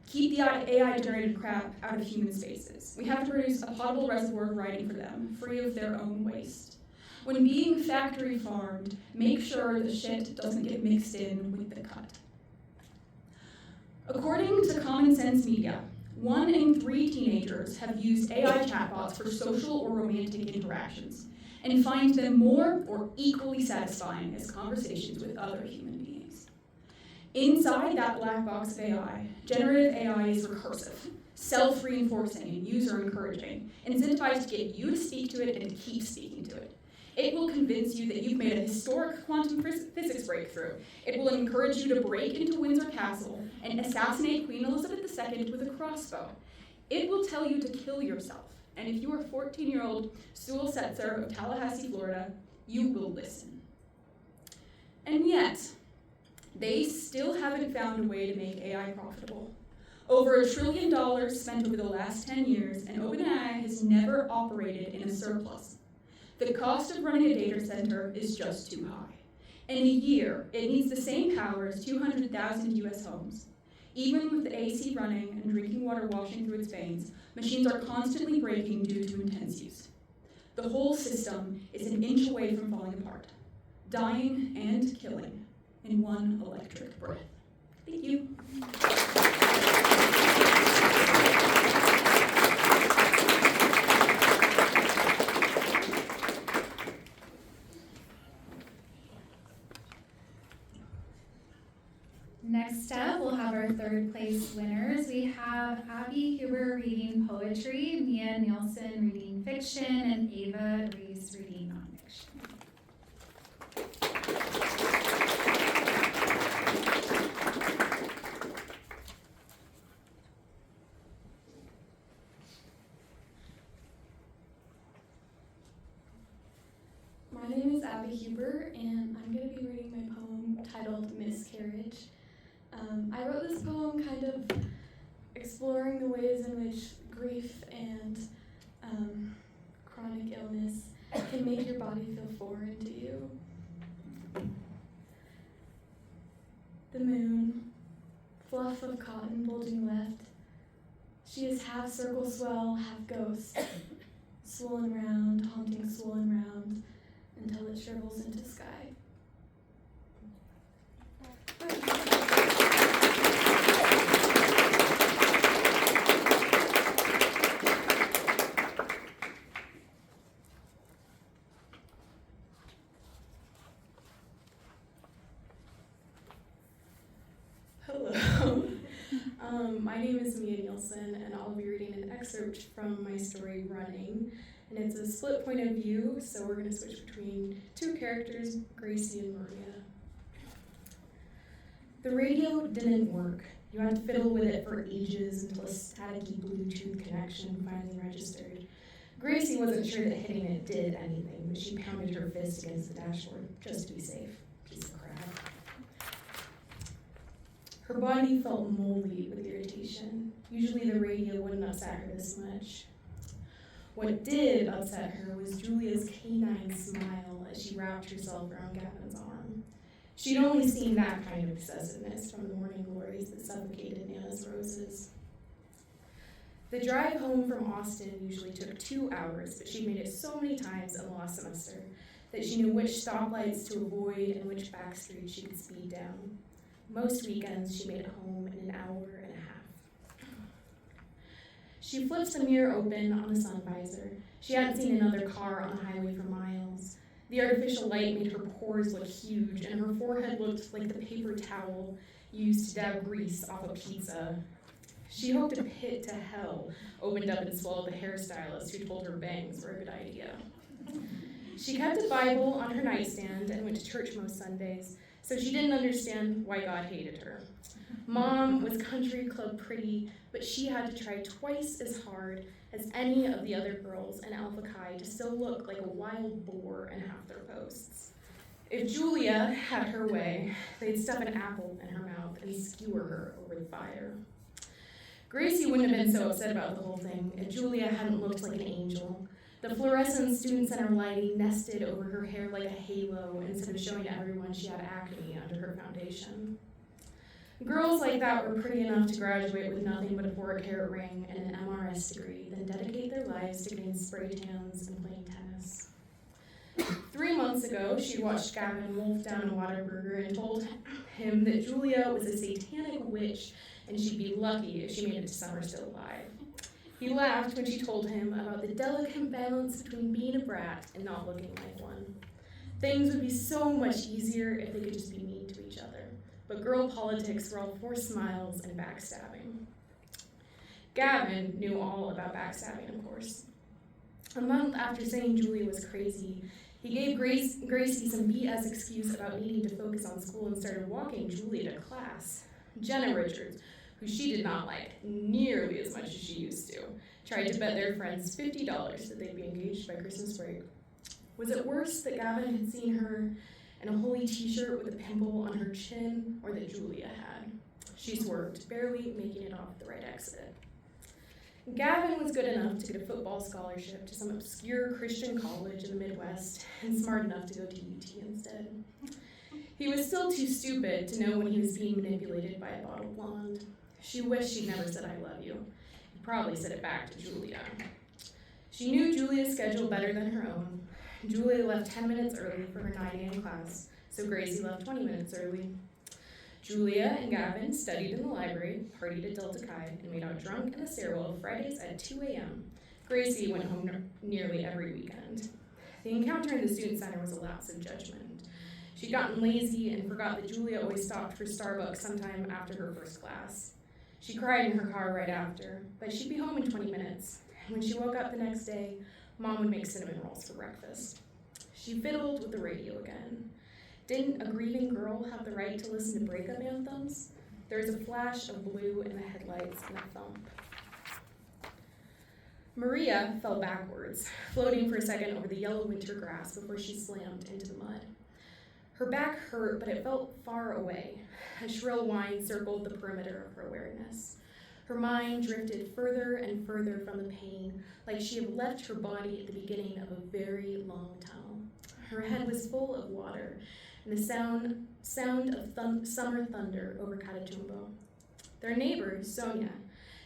Keep the AI-generated crap out of human spaces. We have to produce a potable reservoir of writing for them, free of their own waste. When being factory farmed, make sure the shit doesn't get mixed in with the cut. According to Common Sense Media, 1 in 3 teenagers have used AI chatbots for social or romantic interactions and find them more or equally satisfying as conversations with other human beings. Inside that black box of AI, generative AI is recursive, self-reinforcing and user-encouraging, incentivized to get you to speak to it and to keep speaking to it. It will convince you that you've made a historic quantum physics breakthrough. It will encourage you to break into Windsor Castle and assassinate Queen Elizabeth II with a crossbow. It will tell you to kill yourself. And if you are 14-year-old Sewell Setzer of Tallahassee, Florida, you will listen. And yet, they still haven't found a way to make AI profitable. Over $1 trillion spent over the last 10 years, and OpenAI has never operated in a surplus. The cost of running a data center is just too high. In a year, it needs the same power as 200,000 US homes. Even with the AC running and drinking water washing through its veins, machines are constantly breaking due to intense use. The whole system is an inch away from falling apart, dying and killing in one electric breath. Thank you. Next up, we'll have our third place winners. We have Abby Huber reading poetry, Mia Nielsen reading fiction, and Ava Reese reading nonfiction. My name is Abby Huber, and I'm going to be reading my poem titled Miscarriage. I wrote this poem kind of exploring the ways in which grief and chronic illness can make your body feel foreign to you. The moon, fluff of cotton bulging left. She is half circle swell, half ghost, swollen round, haunting swollen round, until it shrivels into sky. Hello. My name is Mia Nielsen, and I'll be reading an excerpt from my story, Running. And it's a split point of view, so we're going to switch between two characters, Gracie and Maria. The radio didn't work. You had to fiddle with it for ages until a staticky Bluetooth connection finally registered. Gracie wasn't sure that hitting it did anything, but she pounded her fist against the dashboard just to be safe. Piece of crap. Her body felt moldy with irritation. Usually the radio wouldn't upset her this much. What did upset her was Julia's canine smile as she wrapped herself around Gavin's arm. She'd only seen that kind of possessiveness from the morning glories that suffocated Nana's roses. The drive home from Austin usually took 2 hours, but she'd made it so many times in the last semester that she knew which stoplights to avoid and which back streets she could speed down. Most weekends she made it home in an hour and a She flips the mirror open on the sun visor. She hadn't seen another car on the highway for miles. The artificial light made her pores look huge, and her forehead looked like the paper towel used to dab grease off a pizza. She hoped a pit to hell opened up and swallowed the hairstylist who told her bangs were a good idea. She kept a Bible on her nightstand and went to church most Sundays, so she didn't understand why God hated her. Mom was country club pretty, but she had to try twice as hard as any of the other girls in Alpha Chi to still look like a wild boar in half their posts. If Julia had her way, they'd stuff an apple in her mouth and skewer her over the fire. Gracie wouldn't have been so upset about the whole thing if Julia hadn't looked like an angel. The fluorescent student center lighting nested over her hair like a halo instead of showing everyone she had acne under her foundation. Girls like that were pretty enough to graduate with nothing but a 4-carat ring and an MRS degree, then dedicate their lives to getting spray tans and playing tennis. 3 months ago, she watched Gavin wolf down a Whataburger and told him that Julia was a satanic witch and she'd be lucky if she made it to summer still alive. He laughed when she told him about the delicate balance between being a brat and not looking like one. Things would be so much easier if they could just be mean to each other. But girl politics were all forced smiles and backstabbing. Gavin knew all about backstabbing, of course. A month after saying Julia was crazy, he gave Gracie some BS excuse about needing to focus on school and started walking Julia to class. Jenna Richards, who she did not like nearly as much as she used to, tried to bet their friends $50 that they'd be engaged by Christmas break. Was it worse that Gavin had seen her in a holy t-shirt with a pimple on her chin, or that Julia had? She swerved, barely making it off the right exit. Gavin was good enough to get a football scholarship to some obscure Christian college in the Midwest, and smart enough to go to UT instead. He was still too stupid to know when he was being manipulated by a bottle blonde. She wished she'd never said "I love you." He probably said it back to Julia. She knew Julia's schedule better than her own. Julia left 10 minutes early for her 9 a.m. class, so Gracie left 20 minutes early. Julia and Gavin studied in the library, partied at Delta Chi, and made out drunk in the stairwell Fridays at 2 a.m. Gracie went home nearly every weekend. The encounter in the student center was a lapse of judgment. She'd gotten lazy and forgot that Julia always stopped for Starbucks sometime after her first class. She cried in her car right after, but she'd be home in 20 minutes. And when she woke up the next day, Mom would make cinnamon rolls for breakfast. She fiddled with the radio again. Didn't a grieving girl have the right to listen to breakup anthems? There was a flash of blue in the headlights and a thump. Maria fell backwards, floating for a second over the yellow winter grass before she slammed into the mud. Her back hurt, but it felt far away. A shrill whine circled the perimeter of her awareness. Her mind drifted further and further from the pain, like she had left her body at the beginning of a very long tunnel. Her head was full of water, and the sound of summer thunder over Catatumbo. Their neighbor, Sonia,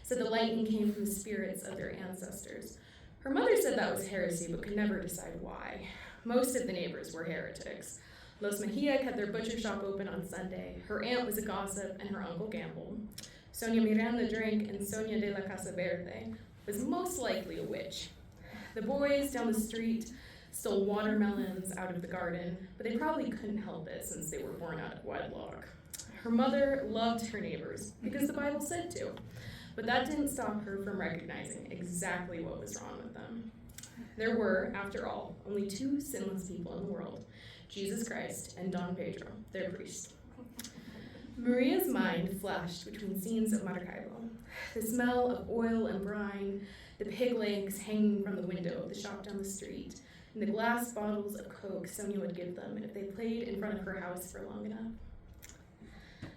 said the lightning came from the spirits of their ancestors. Her mother said that was heresy, but could never decide why. Most of the neighbors were heretics. Los Mejia had their butcher shop open on Sunday. Her aunt was a gossip, and her uncle gambled. Sonia Miranda drank, and Sonia de la Casa Verde was most likely a witch. The boys down the street stole watermelons out of the garden, but they probably couldn't help it since they were born out of wedlock. Her mother loved her neighbors because the Bible said to, but that didn't stop her from recognizing exactly what was wrong with them. There were, after all, only 2 sinless people in the world, Jesus Christ and Don Pedro, their priest. Maria's mind flashed between scenes of Maracaibo. The smell of oil and brine, the pig legs hanging from the window of the shop down the street, and the glass bottles of Coke Sonia would give them if they played in front of her house for long enough.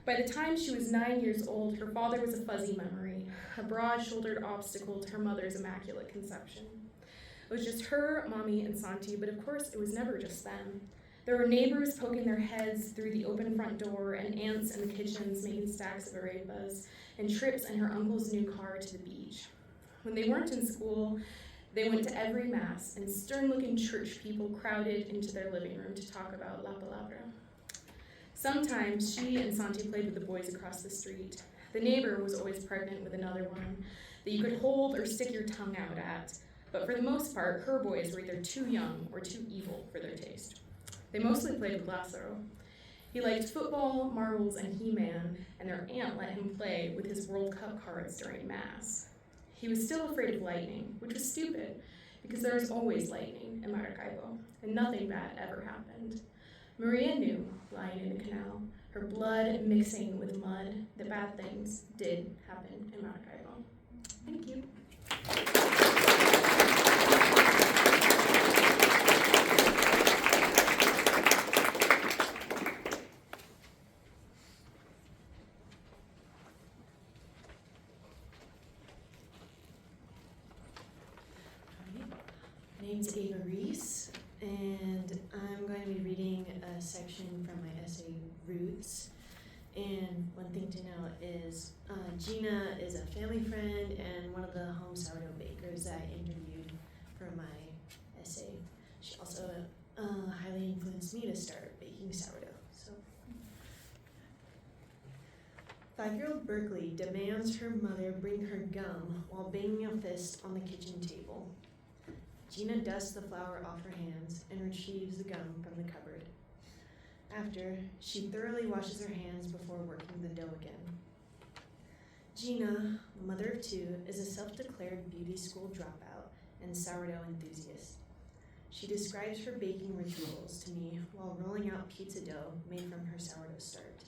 By the time she was 9 years old, her father was a fuzzy memory, a broad-shouldered obstacle to her mother's immaculate conception. It was just her, Mommy, and Santi, but of course it was never just them. There were neighbors poking their heads through the open front door, and aunts in the kitchens making stacks of arepas, and trips in her uncle's new car to the beach. When they weren't in school, they went to every mass, and stern-looking church people crowded into their living room to talk about La Palabra. Sometimes she and Santi played with the boys across the street. The neighbor was always pregnant with another one. that you could hold or stick your tongue out at, but for the most part, her boys were either too young or too evil for their taste. They mostly played with glass, though. He liked football, marbles, and He-Man, and their aunt let him play with his World Cup cards during Mass. He was still afraid of lightning, which was stupid, because there is always lightning in Maracaibo, and nothing bad ever happened. Maria knew, lying in the canal, her blood mixing with mud, that bad things did happen in Maracaibo. Thank you. My name's Ava Reese, and I'm going to be reading a section from my essay, Roots. And one thing to note is Gina is a family friend and one of the home sourdough bakers that I interviewed for my essay. She also highly influenced me to start baking sourdough. So, 5-year-old Berkeley demands her mother bring her gum while banging a fist on the kitchen table. Gina dusts the flour off her hands and retrieves the gum from the cupboard. After, she thoroughly washes her hands before working the dough again. Gina, mother of 2, is a self-declared beauty school dropout and sourdough enthusiast. She describes her baking rituals to me while rolling out pizza dough made from her sourdough start.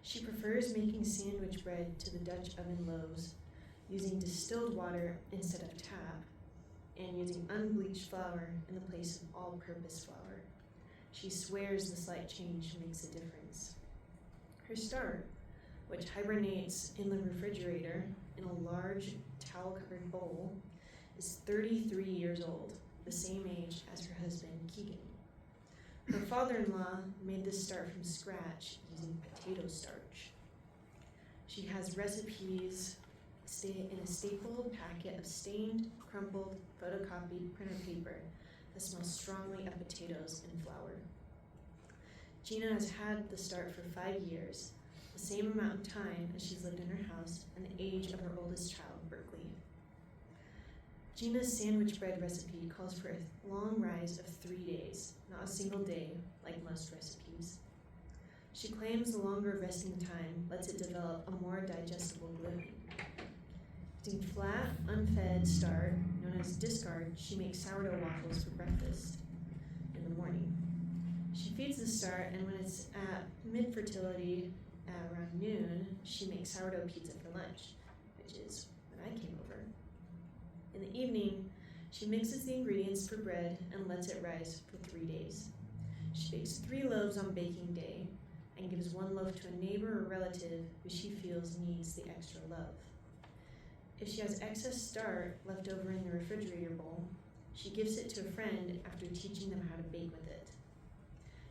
She prefers making sandwich bread to the Dutch oven loaves, using distilled water instead of tap, and using unbleached flour in the place of all-purpose flour. She swears the slight change makes a difference. Her start, which hibernates in the refrigerator in a large towel-covered bowl, is 33 years old, the same age as her husband, Keegan. Her father-in-law made this start from scratch using potato starch. She has recipes in a staple packet of stained, crumpled, photocopied printer paper that smells strongly of potatoes and flour. Gina has had the start for 5 years, the same amount of time as she's lived in her house and the age of her oldest child, Berkeley. Gina's sandwich bread recipe calls for a long rise of 3 days, not a single day like most recipes. She claims the longer resting time lets it develop a more digestible gluten. Using flat, unfed start, known as discard, she makes sourdough waffles for breakfast in the morning. She feeds the start, and when it's at mid-fertility at around noon, she makes sourdough pizza for lunch, which is when I came over. In the evening, she mixes the ingredients for bread and lets it rise for 3 days. She bakes 3 loaves on baking day and gives 1 loaf to a neighbor or relative who she feels needs the extra love. If she has excess start left over in the refrigerator bowl, she gives it to a friend after teaching them how to bake with it.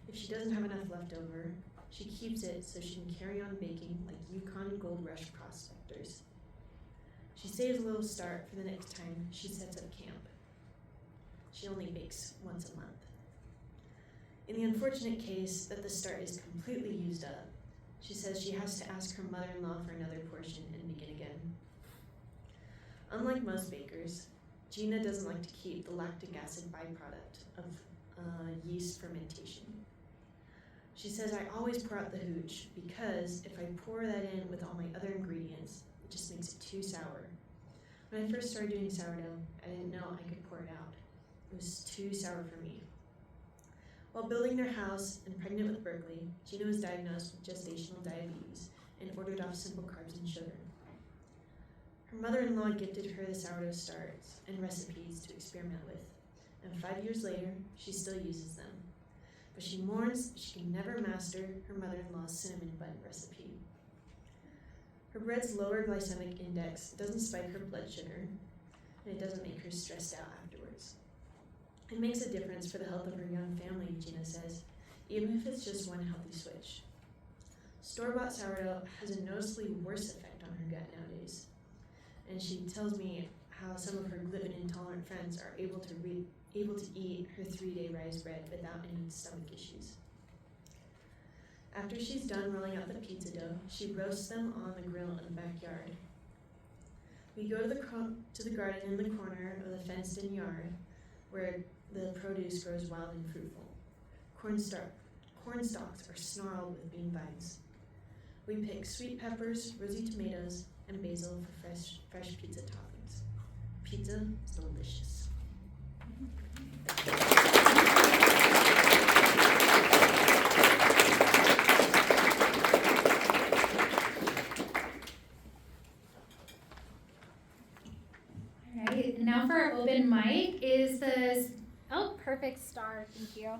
If she doesn't have enough left over, she keeps it so she can carry on baking like Yukon Gold Rush prospectors. She saves a little start for the next time she sets up camp. She only bakes once a month. In the unfortunate case that the start is completely used up, she says she has to ask her mother-in-law for another portion and begin again. Unlike most bakers, Gina doesn't like to keep the lactic acid byproduct of yeast fermentation. She says, I always pour out the hooch because if I pour that in with all my other ingredients, it just makes it too sour. When I first started doing sourdough, I didn't know I could pour it out. It was too sour for me. While building their house and pregnant with Berkeley, Gina was diagnosed with gestational diabetes and ordered off simple carbs and sugar. Her mother-in-law gifted her the sourdough starts and recipes to experiment with, and 5 years later, she still uses them. But she mourns she can never master her mother-in-law's cinnamon bun recipe. Her bread's lower glycemic index doesn't spike her blood sugar, and it doesn't make her stressed out afterwards. It makes a difference for the health of her young family, Gina says, even if it's just one healthy switch. Store-bought sourdough has a noticeably worse effect on her gut nowadays. And she tells me how some of her gluten-intolerant friends are able to eat her 3-day rise bread without any stomach issues. After she's done rolling out the pizza dough, she roasts them on the grill in the backyard. We go to the garden in the corner of the fenced-in yard where the produce grows wild and fruitful. Corn stalks are snarled with bean vines. We pick sweet peppers, rosy tomatoes, and basil for fresh pizza toppings. Pizza is delicious. All right, and now for our open mic is this, perfect star, thank you.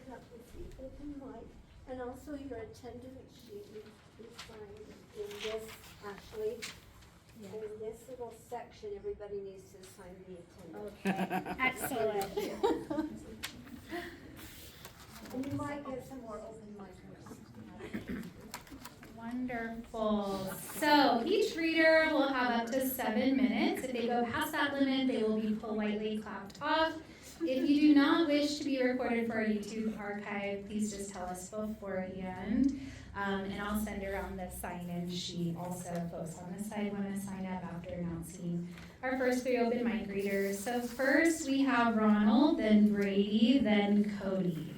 That was the open mic, and also your attendance sheet is signed in this, Ashley. And in this little section, everybody needs to sign the attendance. Excellent. And you might get some more open micers. Wonderful. So each reader will have up to 7 minutes. If they go past that limit, they will be politely clapped off. If you do not wish to be recorded for our YouTube archive, please just tell us beforehand. And I'll send around the sign-in sheet also. Folks on the side want to sign up after announcing our first 3 open mic readers. So first we have Ronald, then Brady, then Cody.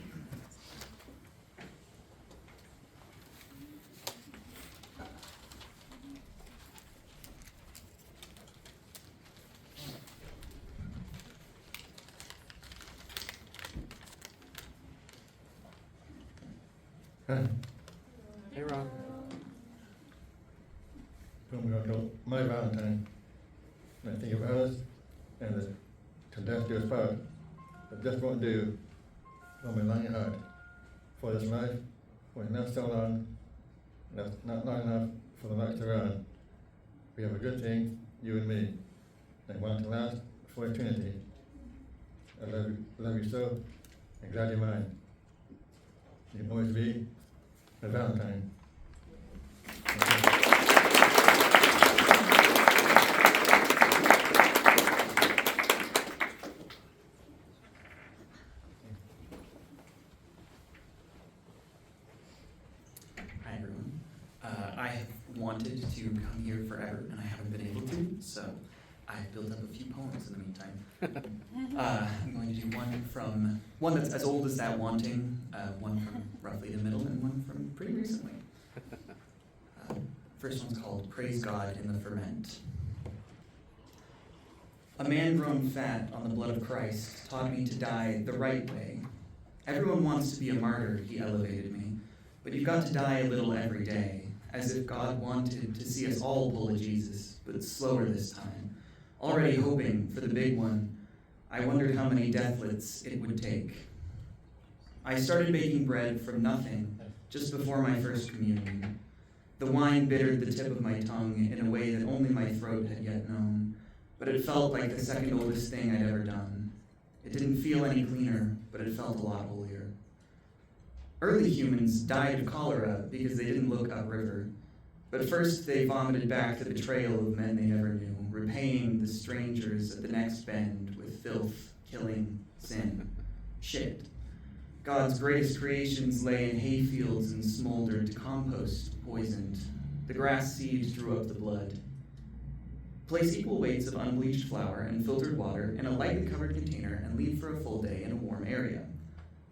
Hey, Ron. I'm going to go my Valentine. And I think of us and the tempestuous part that just won't do on my lying heart. For this life was not so long, not long enough for the light to run. We have a good thing, you and me, and want to last for eternity. I love you so, and glad you're mine. You can always be a Valentine. Hi everyone. I have wanted to come here forever and I haven't been able to, so I've built up a few poems in the meantime. I'm going to do one that's as old as that wanting, one from roughly the middle, and one from pretty recently. First one's called Praise God in the Ferment. A man grown fat on the blood of Christ taught me to die the right way. Everyone wants to be a martyr, he elevated me, but you've got to die a little every day, as if God wanted to see us all pull a Jesus, but slower this time. Already hoping for the big one, I wondered how many deathlets it would take. I started baking bread from nothing just before my first communion. The wine bittered the tip of my tongue in a way that only my throat had yet known, but it felt like the second oldest thing I'd ever done. It didn't feel any cleaner, but it felt a lot holier. Early humans died of cholera because they didn't look upriver. But first they vomited back the betrayal of men they never knew, repaying the strangers at the next bend with filth, killing, sin, shit. God's greatest creations lay in hayfields and smoldered to compost, poisoned. The grass seeds drew up the blood. Place equal weights of unbleached flour and filtered water in a lightly covered container and leave for a full day in a warm area.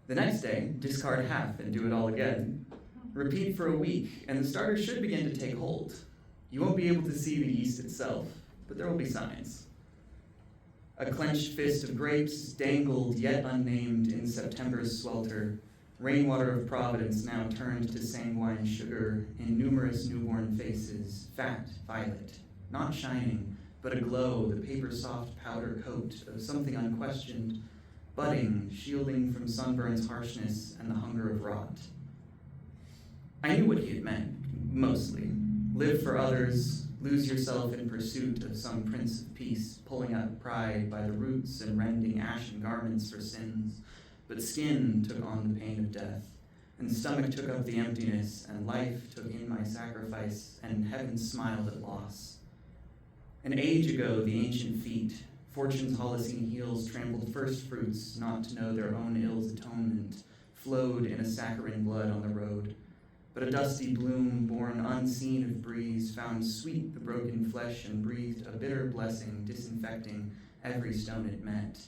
The next day, discard half and do it all again. Repeat for a week, and the starter should begin to take hold. You won't be able to see the yeast itself, but there will be signs. A clenched fist of grapes dangled yet unnamed in September's swelter. Rainwater of Providence now turned to sanguine sugar in numerous newborn faces, fat, violet, not shining, but aglow, the paper-soft powder coat of something unquestioned, budding, shielding from sunburn's harshness and the hunger of rot. I knew what he had meant, mostly. Live for others, lose yourself in pursuit of some prince of peace, pulling out pride by the roots and rending ashen garments for sins. But skin took on the pain of death, and stomach took up the emptiness, and life took in my sacrifice, and heaven smiled at loss. An age ago, the ancient feet, fortune's Holocene heels trampled first fruits, not to know their own ill's atonement, flowed in a saccharine blood on the road. But a dusty bloom, born unseen of breeze, found sweet the broken flesh and breathed a bitter blessing, disinfecting every stone it met.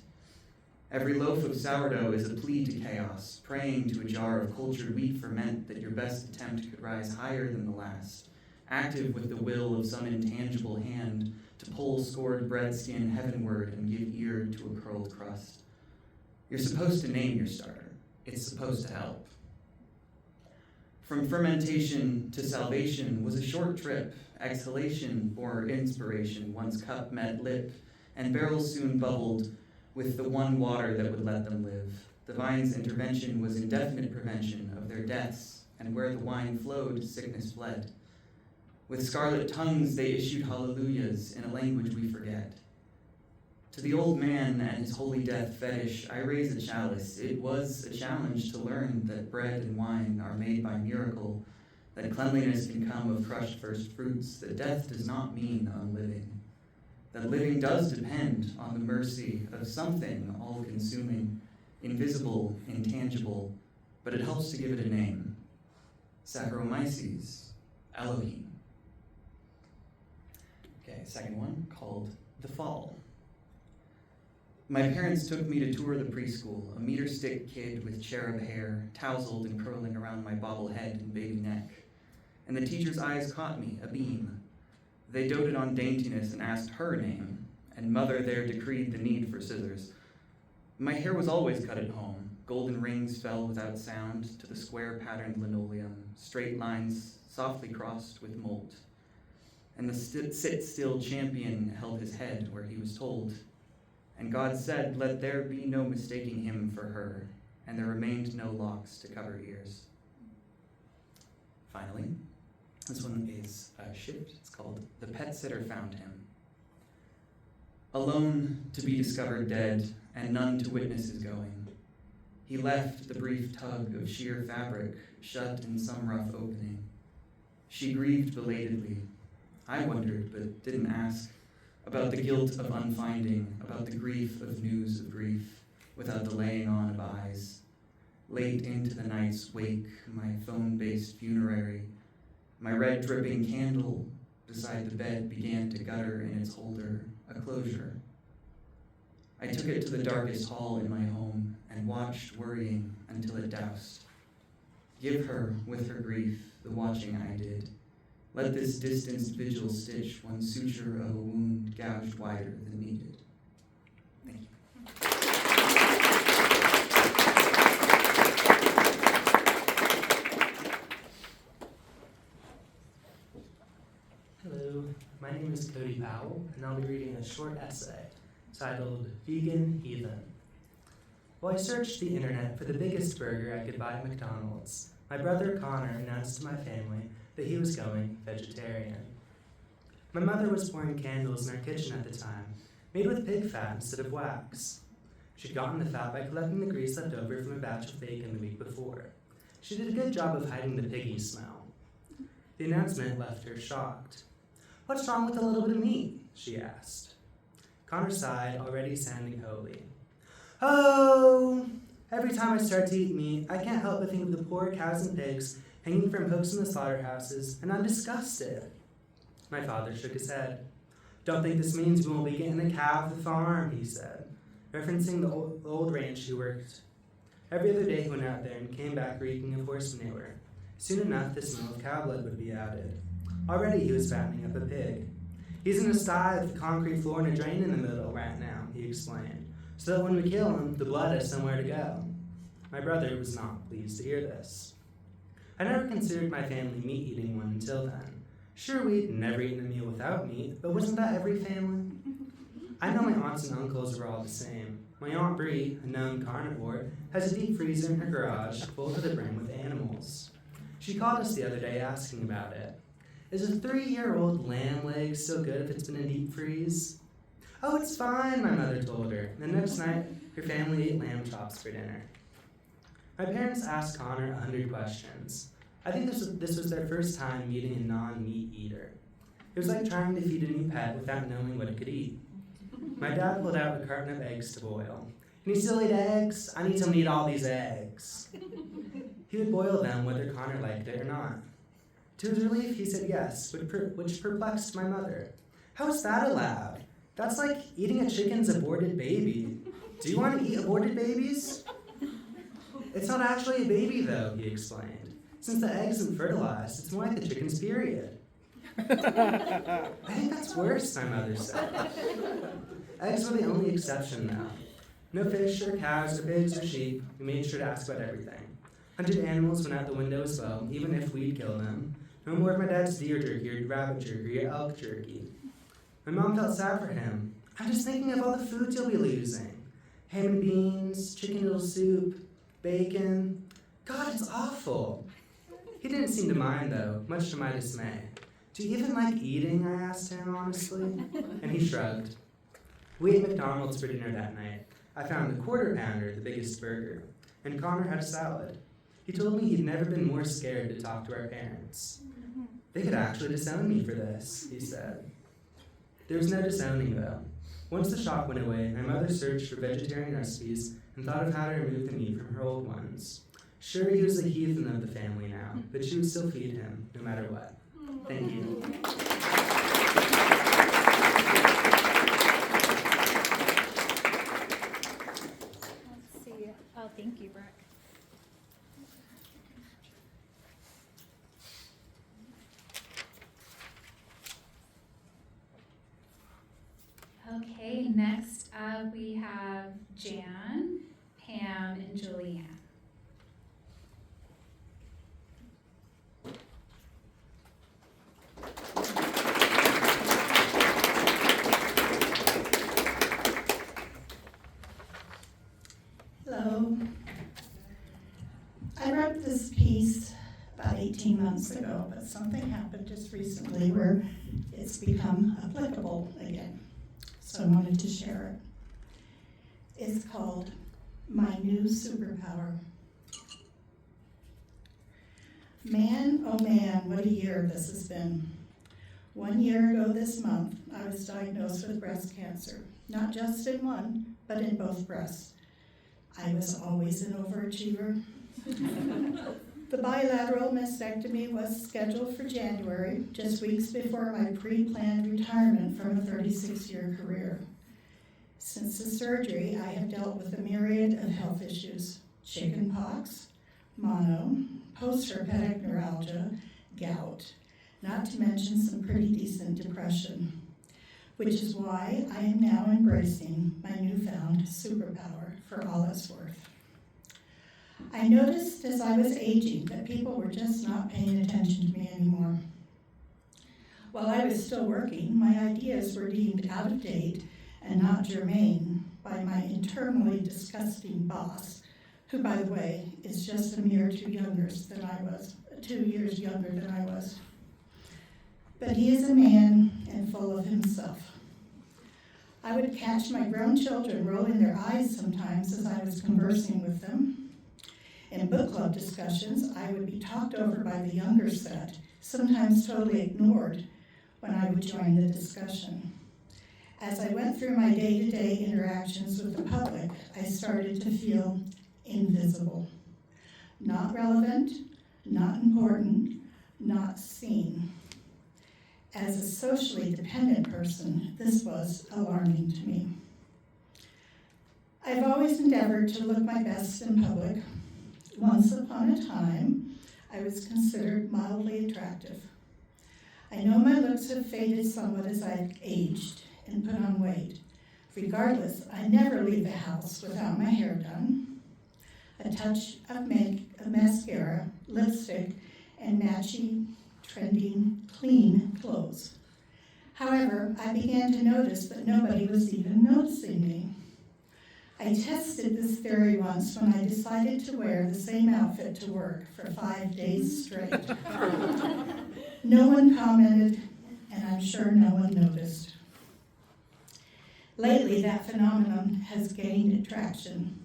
Every loaf of sourdough is a plea to chaos, praying to a jar of cultured wheat ferment that your best attempt could rise higher than the last, active with the will of some intangible hand to pull scored bread skin heavenward and give ear to a curled crust. You're supposed to name your starter. It's supposed to help. From fermentation to salvation was a short trip, exhalation or inspiration, once cup met lip, and barrels soon bubbled with the one water that would let them live. The vine's intervention was indefinite prevention of their deaths, and where the wine flowed, sickness fled. With scarlet tongues they issued hallelujahs in a language we forget. To the old man and his holy death fetish, I raise a chalice. It was a challenge to learn that bread and wine are made by miracle, that cleanliness can come of crushed first fruits, that death does not mean unliving, that living does depend on the mercy of something all-consuming, invisible, intangible, but it helps to give it a name. Saccharomyces, Elohim. Okay, second one, called The Fall. My parents took me to tour the preschool, a meter-stick kid with cherub hair, tousled and curling around my bobble head and baby neck. And the teacher's eyes caught me, a beam. They doted on daintiness and asked her name, and mother there decreed the need for scissors. My hair was always cut at home. Golden rings fell without sound to the square-patterned linoleum, straight lines softly crossed with molt. And the sit-still champion held his head where he was told. And God said, let there be no mistaking him for her, and there remained no locks to cover ears. Finally, this one is a shift. It's called The Pet Sitter Found Him. Alone to be discovered dead, and none to witness his going. He left the brief tug of sheer fabric, shut in some rough opening. She grieved belatedly. I wondered, but didn't ask, about the guilt of unfinding, about the grief of news of grief, without the laying on of eyes. Late into the night's wake, my phone-based funerary, my red dripping candle beside the bed began to gutter in its holder, a closure. I took it to the darkest hall in my home and watched, worrying, until it doused. Give her, with her grief, the watching I did. Let this distanced vigil stitch one suture of a wound gouged wider than needed. Thank you. Hello, my name is Cody Powell, and I'll be reading a short essay titled Vegan Heathen. While I searched the internet for the biggest burger I could buy at McDonald's, my brother Connor announced to my family that he was going vegetarian. My mother was pouring candles in our kitchen at the time, made with pig fat instead of wax. She'd gotten the fat by collecting the grease left over from a batch of bacon the week before. She did a good job of hiding the piggy smell. The announcement left her shocked. "What's wrong with a little bit of meat?" she asked. Connor sighed, already sounding holy. "Oh, every time I start to eat meat, I can't help but think of the poor cows and pigs hanging from hooks in the slaughterhouses, and I'm disgusted." My father shook his head. "Don't think this means we won't be getting a cow at the farm," he said, referencing the old ranch he worked. Every other day he went out there and came back reeking of horse manure. Soon enough, the smell of cow blood would be added. Already he was fattening up a pig. "He's in a sty with a concrete floor and a drain in the middle right now," he explained, "so that when we kill him, the blood has somewhere to go." My brother was not pleased to hear this. I never considered my family meat-eating one until then. Sure, we'd never eaten a meal without meat, but wasn't that every family? I know my aunts and uncles were all the same. My Aunt Brie, a known carnivore, has a deep freezer in her garage full to the brim with animals. She called us the other day asking about it. "Is a 3-year-old lamb leg still good if it's been in deep freeze?" "Oh, it's fine," my mother told her. The next night, her family ate lamb chops for dinner. My parents asked Connor 100 questions. I think this was their first time meeting a non-meat eater. It was like trying to feed a new pet without knowing what it could eat. My dad pulled out a carton of eggs to boil. "Can you still eat eggs? I need someone to eat all these eggs." He would boil them whether Connor liked it or not. To his relief, he said yes, which perplexed my mother. How is that allowed? That's like eating a chicken's aborted baby. Do you want to eat aborted babies? It's not actually a baby, though, he explained. Since the egg isn't fertilized, it's more like the chicken's period. I think that's worse, my mother said. Eggs were the only exception, though. No fish or cows or pigs or sheep. We made sure to ask about everything. Hunted animals went out the window as well, even if we'd kill them. No more of my dad's deer jerky or rabbit jerky or elk jerky. My mom felt sad for him. I'm just thinking of all the foods you'll be losing. Ham and beans, chicken noodle soup, bacon. God, it's awful. He didn't seem to mind, though, much to my dismay. Do you even like eating? I asked him honestly, and he shrugged. We ate McDonald's for dinner that night. I found the quarter pounder, the biggest burger, and Connor had a salad. He told me he'd never been more scared to talk to our parents. They could actually disown me for this, he said. There was no disowning, though. Once the shock went away, my mother searched for vegetarian recipes and thought of how to remove the meat from her old ones. Sure, he was the heathen of the family now, but she would still feed him, no matter what. Thank you. Let's see. Oh, thank you, Brooke. Okay, next up we have Jan, Pam, and Julianne. Hello. I wrote this piece about 18 months ago, but something happened just recently where it's become applicable again. So I wanted to share it. It's called My New Superpower. Man, oh man, what a year this has been. 1 year ago this month, I was diagnosed with breast cancer. Not just in one, but in both breasts. I was always an overachiever. The bilateral mastectomy was scheduled for January, just weeks before my pre-planned retirement from a 36-year career. Since the surgery, I have dealt with a myriad of health issues: chickenpox, mono, post-herpetic neuralgia, gout, not to mention some pretty decent depression, which is why I am now embracing my newfound superpower for all it's worth. I noticed as I was aging that people were just not paying attention to me anymore. While I was still working, my ideas were deemed out of date and not germane by my internally disgusting boss, who, by the way, is just a mere 2 years younger than I was. But he is a man and full of himself. I would catch my grown children rolling their eyes sometimes as I was conversing with them. In book club discussions, I would be talked over by the younger set, sometimes totally ignored when I would join the discussion. As I went through my day-to-day interactions with the public, I started to feel invisible. Not relevant, not important, not seen. As a socially dependent person, this was alarming to me. I've always endeavored to look my best in public. Once upon a time, I was considered mildly attractive. I know my looks have faded somewhat as I've aged and put on weight. Regardless, I never leave the house without my hair done, a touch of mascara, lipstick, and matchy, trending, clean clothes. However, I began to notice that nobody was even noticing me. I tested this theory once when I decided to wear the same outfit to work for 5 days straight. No one commented, and I'm sure no one noticed. Lately, that phenomenon has gained traction.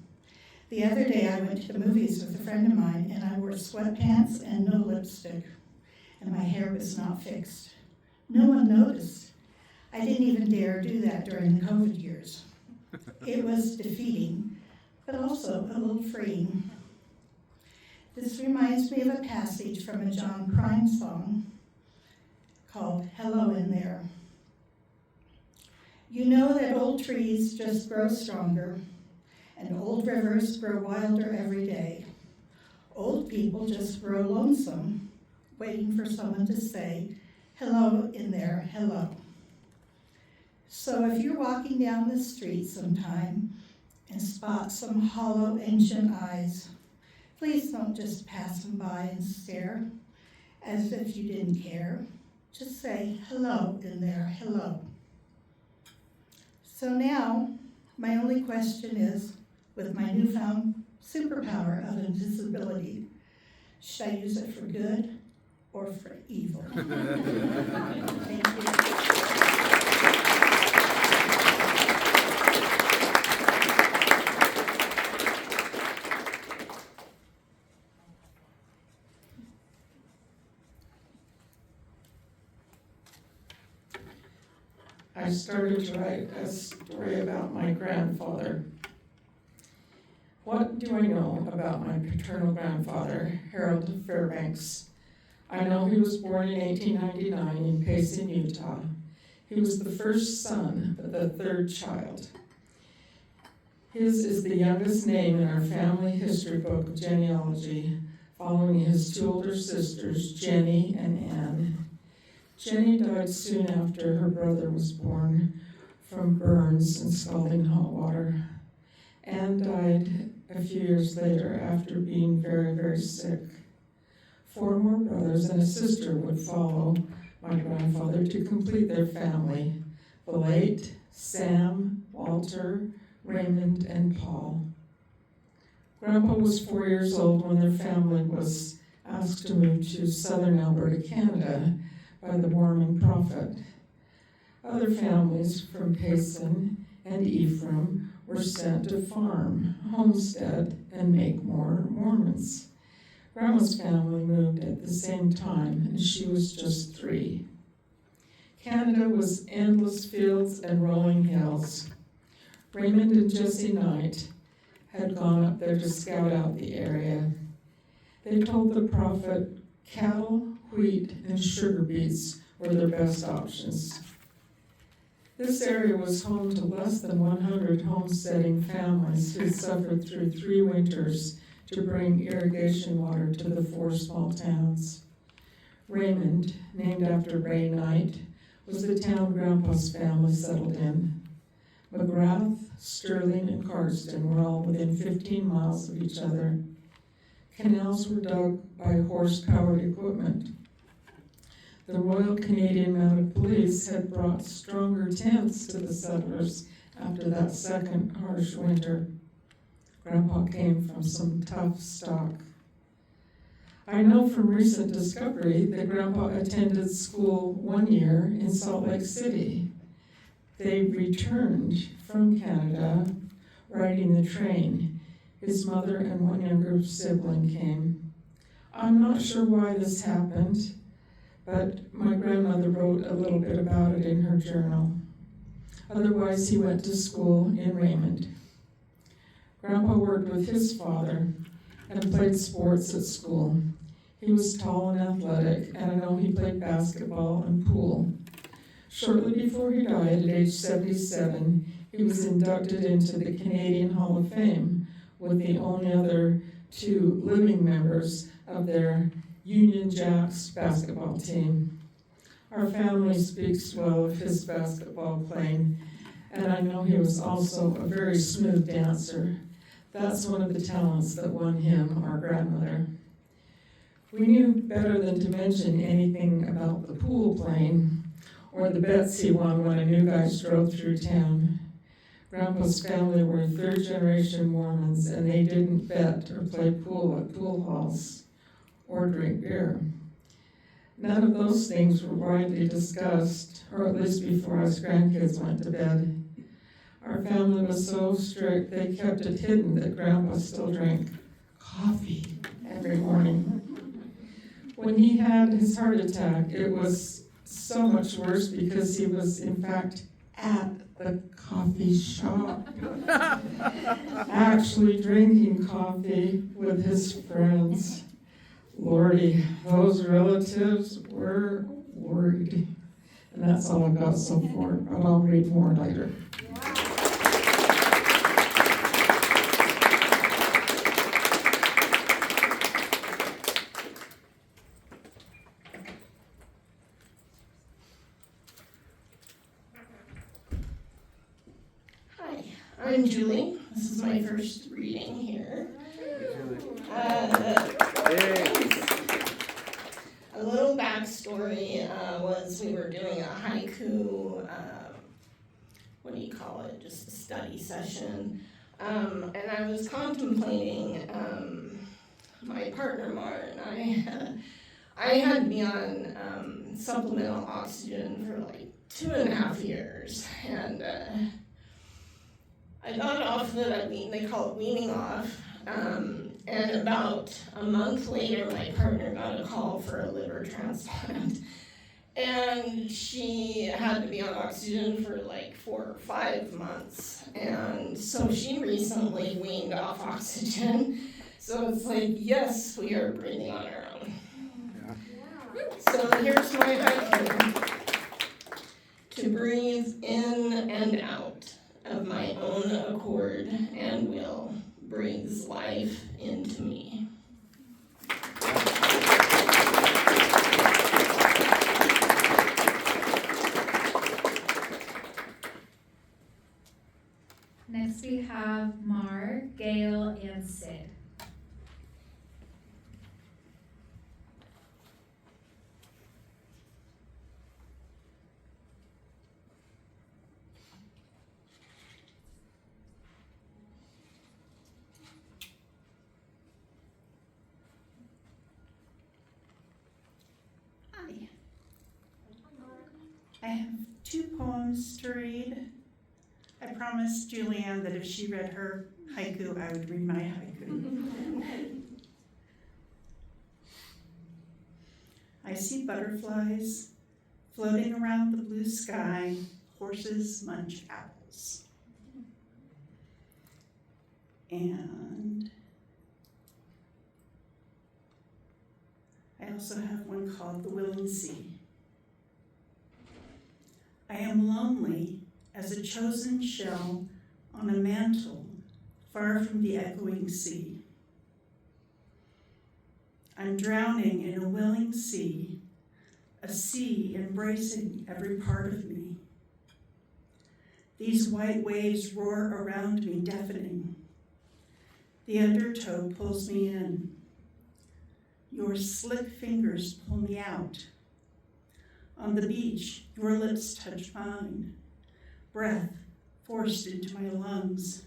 The other day, I went to the movies with a friend of mine, and I wore sweatpants and no lipstick, and my hair was not fixed. No one noticed. I didn't even dare do that during the COVID years. It was defeating, but also a little freeing. This reminds me of a passage from a John Prine song called Hello in There. You know that old trees just grow stronger, and old rivers grow wilder every day. Old people just grow lonesome, waiting for someone to say, hello in there, hello. So if you're walking down the street sometime and spot some hollow ancient eyes, please don't just pass them by and stare as if you didn't care. Just say, hello in there, hello. So now, my only question is, with my newfound superpower of invisibility, should I use it for good or for evil? Thank you. I started to write a story about my grandfather. What do I know about my paternal grandfather, Harold Fairbanks? I know he was born in 1899 in Payson, Utah. He was the first son, but the third child. His is the youngest name in our family history book of genealogy, following his two older sisters, Jenny and Ann. Jenny died soon after her brother was born from burns and scalding hot water. Ann died a few years later after being very, very sick. 4 more brothers and a sister would follow my grandfather to complete their family: the late Sam, Walter, Raymond, and Paul. Grandpa was 4 years old when their family was asked to move to southern Alberta, Canada, by the Mormon prophet. Other families from Payson and Ephraim were sent to farm, homestead, and make more Mormons. Grandma's family moved at the same time, and she was just 3. Canada was endless fields and rolling hills. Raymond and Jessie Knight had gone up there to scout out the area. They told the prophet cattle, wheat, and sugar beets were their best options. This area was home to less than 100 homesteading families who suffered through 3 winters to bring irrigation water to the 4 small towns. Raymond, named after Ray Knight, was the town Grandpa's family settled in. McGrath, Sterling, and Cardston were all within 15 miles of each other. Canals were dug by horse-powered equipment. The Royal Canadian Mounted Police had brought stronger tents to the settlers after that second harsh winter. Grandpa came from some tough stock. I know from recent discovery that Grandpa attended school 1 year in Salt Lake City. They returned from Canada riding the train. His mother and 1 younger sibling came. I'm not sure why this happened, but my grandmother wrote a little bit about it in her journal. Otherwise, he went to school in Raymond. Grandpa worked with his father and played sports at school. He was tall and athletic, and I know he played basketball and pool. Shortly before he died at age 77, he was inducted into the Canadian Hall of Fame with the only other 2 living members of their Union Jacks basketball team. Our family speaks well of his basketball playing, and I know he was also a very smooth dancer. That's one of the talents that won him our grandmother. We knew better than to mention anything about the pool playing or the bets he won when a new guy drove through town. Grandpa's family were 3rd-generation Mormons, and they didn't bet or play pool at pool halls or drink beer. None of those things were widely discussed, or at least before us grandkids went to bed. Our family was so strict they kept it hidden that Grandpa still drank coffee every morning. When he had his heart attack, it was so much worse because he was, in fact, at the coffee shop, actually drinking coffee with his friends. Lordy, those relatives were worried. And that's all I've got so far, but I'll read more later. Hi, I'm Julie. This is my first reading here. A little backstory was we were doing a haiku, what do you call it, just a study session. And I was contemplating my partner, Mar, and I had to be on supplemental oxygen for like 2.5 years. And I got off they call it weaning off. And about a month later, my partner got a call for a liver transplant. And she had to be on oxygen for like 4 or 5 months. And so she recently weaned off oxygen. So it's like, yes, we are breathing on our own. So here's my haiku. To breathe in and out of my own accord and will breathes life into me. Next we have Mar, Gail, and Sid. I have 2 poems to read. I promised Julianne that if she read her haiku, I would read my haiku. I see butterflies floating around the blue sky. Horses munch apples. And I also have one called The Willing Sea. I am lonely as a chosen shell on a mantle far from the echoing sea. I'm drowning in a willing sea, a sea embracing every part of me. These white waves roar around me, deafening. The undertow pulls me in. Your slick fingers pull me out. On the beach, your lips touch mine. Breath forced into my lungs.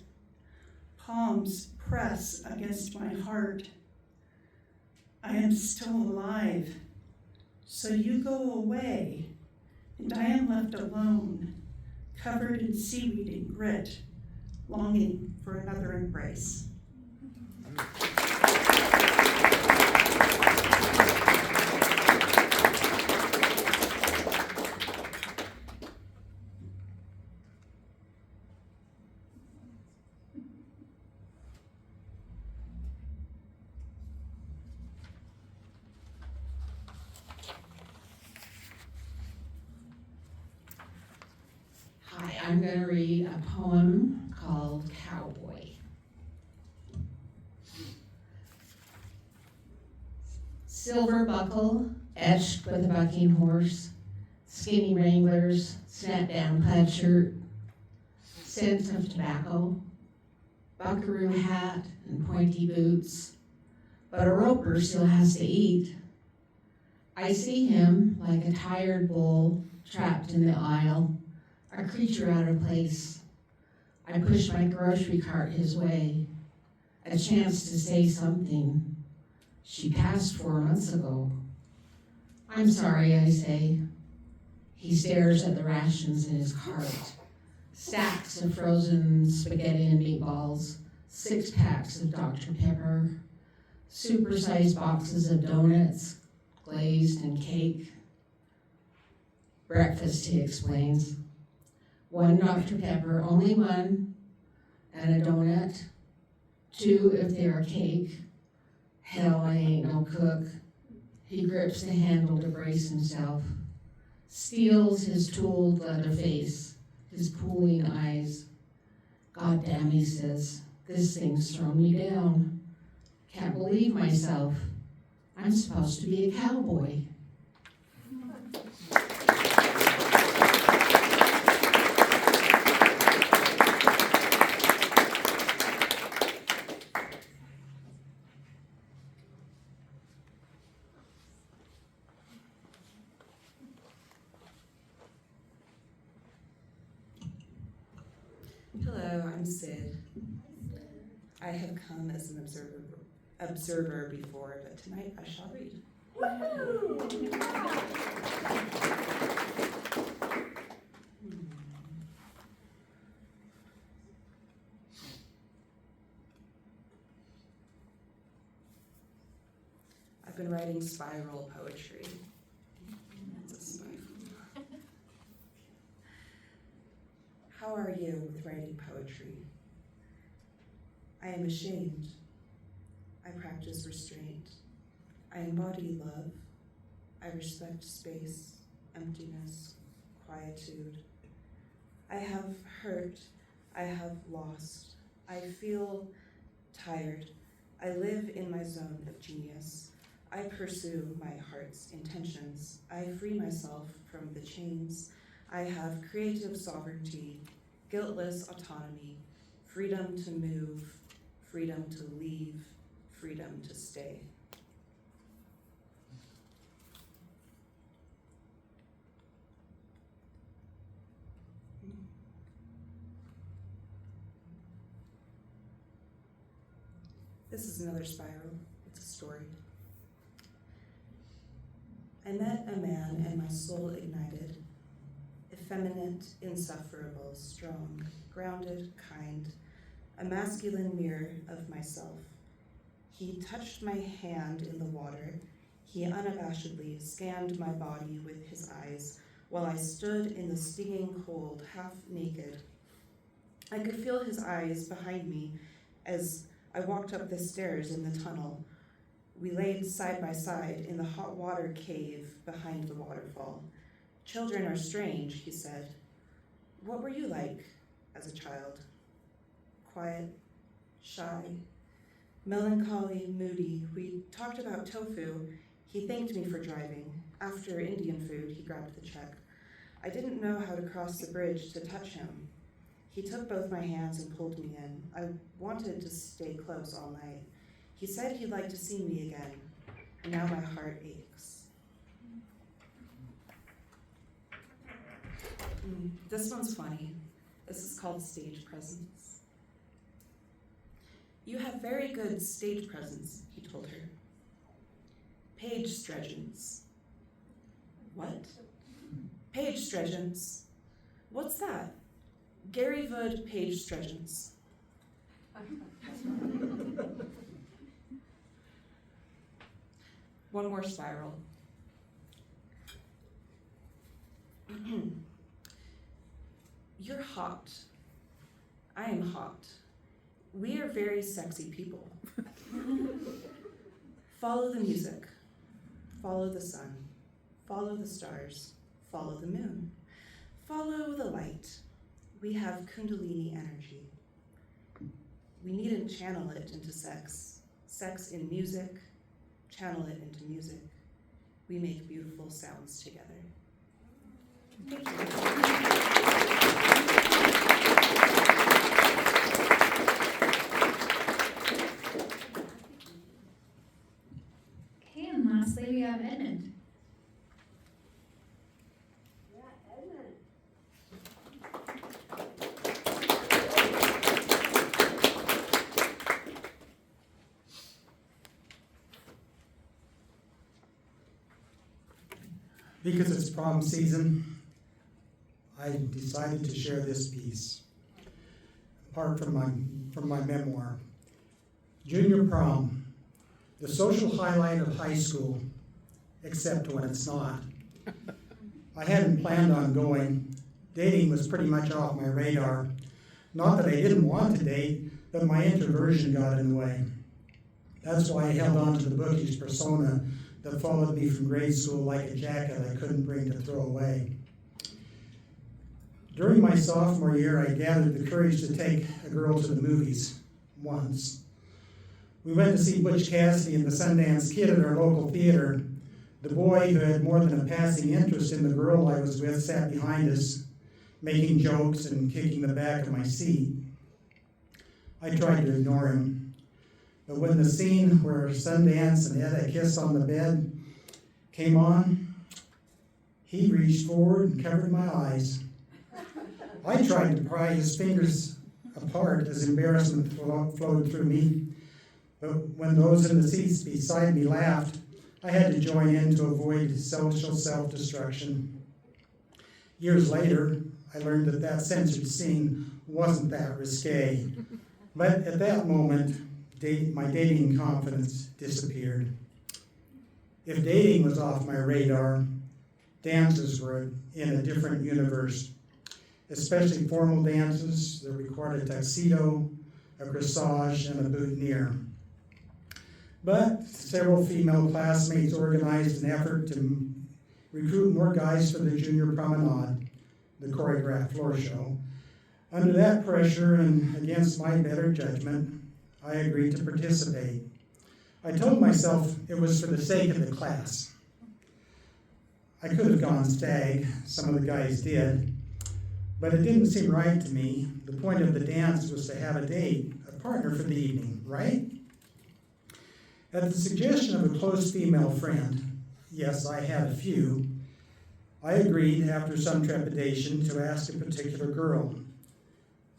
Palms press against my heart. I am still alive. So you go away, and I am left alone, covered in seaweed and grit, longing for another embrace. Hi, I'm going to read a poem called Cowboy. Silver buckle etched with a bucking horse, skinny wranglers, snap-down plaid shirt, scent of tobacco, buckaroo hat and pointy boots, but a roper still has to eat. I see him like a tired bull trapped in the aisle, a creature out of place. I push my grocery cart his way, a chance to say something. She passed 4 months ago. I'm sorry, I say. He stares at the rations in his cart. Stacks of frozen spaghetti and meatballs, 6 packs of Dr. Pepper, supersized boxes of donuts, glazed and cake. Breakfast, he explains. 1 Dr. Pepper, only 1, and a donut. 2 if they're a cake. Hell, I ain't no cook. He grips the handle to brace himself. Steals his tooled leather face, his pooling eyes. God damn, he says, this thing's thrown me down. Can't believe myself. I'm supposed to be a cowboy. Hello, I'm Sid. I have come as an observer before, but tonight I shall read. I've been writing spiral poetry. It's a spiral. How are you with writing poetry? I am ashamed. I practice restraint. I embody love. I respect space, emptiness, quietude. I have hurt. I have lost. I feel tired. I live in my zone of genius. I pursue my heart's intentions. I free myself from the chains. I have creative sovereignty, guiltless autonomy, freedom to move, freedom to leave, freedom to stay. This is another spiral. It's a story. I met a man and my soul ignited. Effeminate, insufferable, strong, grounded, kind, a masculine mirror of myself. He touched my hand in the water. He unabashedly scanned my body with his eyes while I stood in the stinging cold, half naked. I could feel his eyes behind me as I walked up the stairs in the tunnel. We laid side by side in the hot water cave behind the waterfall. Children are strange, he said. What were you like as a child? Quiet, shy, melancholy, moody. We talked about tofu. He thanked me for driving. After Indian food, he grabbed the check. I didn't know how to cross the bridge to touch him. He took both my hands and pulled me in. I wanted to stay close all night. He said he'd like to see me again, and now my heart aches. This one's funny. This is called stage presence. You have very good stage presence, he told her. Page stretchings. What? Page stretchings. What's that? Gary Vood page stretchings. One more spiral. You're hot. I am hot. We are very sexy people. Follow the music. Follow the sun. Follow the stars. Follow the moon. Follow the light. We have Kundalini energy. We needn't channel it into sex. Sex in music. Channel it into music. We make beautiful sounds together. Thank you. Okay, and lastly we have Edmund. Because it's prom season, I decided to share this piece, apart from my memoir. Junior prom, the social highlight of high school, except when it's not. I hadn't planned on going, dating was pretty much off my radar. Not that I didn't want to date, but my introversion got in the way. That's why I held on to the bookish persona that followed me from grade school like a jacket I couldn't bring to throw away. During my sophomore year, I gathered the courage to take a girl to the movies once. We went to see Butch Cassidy and the Sundance Kid at our local theater. The boy, who had more than a passing interest in the girl I was with, sat behind us, making jokes and kicking the back of my seat. I tried to ignore him, but when the scene where Sundance and Etta kissed on the bed came on, he reached forward and covered my eyes. I tried to pry his fingers apart as embarrassment flowed through me, but when those in the seats beside me laughed, I had to join in to avoid social self-destruction. Years later, I learned that that censored scene wasn't that risque. But at that moment, my dating confidence disappeared. If dating was off my radar, dances were in a different universe, especially formal dances that required a tuxedo, a corsage, and a boutonniere. But several female classmates organized an effort to recruit more guys for the junior promenade, the choreographed floor show. Under that pressure and against my better judgment, I agreed to participate. I told myself it was for the sake of the class. I could have gone stag, some of the guys did, but it didn't seem right to me. The point of the dance was to have a date, a partner for the evening, right? At the suggestion of a close female friend, yes, I had a few, I agreed after some trepidation to ask a particular girl.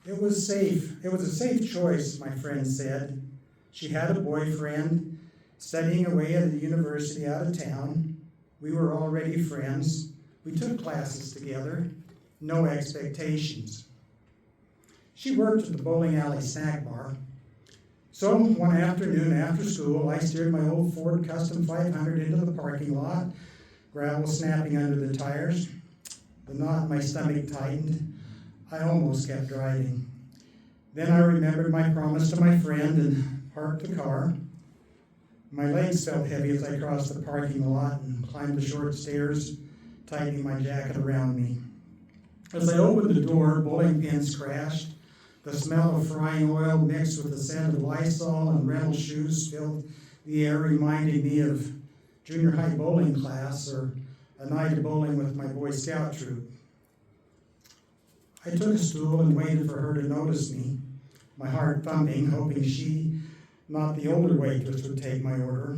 It was safe. It was a safe choice, my friend said. She had a boyfriend studying away at a university out of town. We were already friends. We took classes together. No expectations. She worked at the bowling alley snack bar. So one afternoon after school, I steered my old Ford Custom 500 into the parking lot, gravel snapping under the tires. The knot in my stomach tightened. I almost kept driving. Then I remembered my promise to my friend and parked the car. My legs felt heavy as I crossed the parking lot and climbed the short stairs, tightening my jacket around me. As I opened the door, bowling pins crashed. The smell of frying oil mixed with the scent of Lysol and rental shoes filled the air, reminding me of junior high bowling class or a night of bowling with my Boy Scout troop. I took a stool and waited for her to notice me, my heart thumping, hoping she, not the older waitress, would take my order.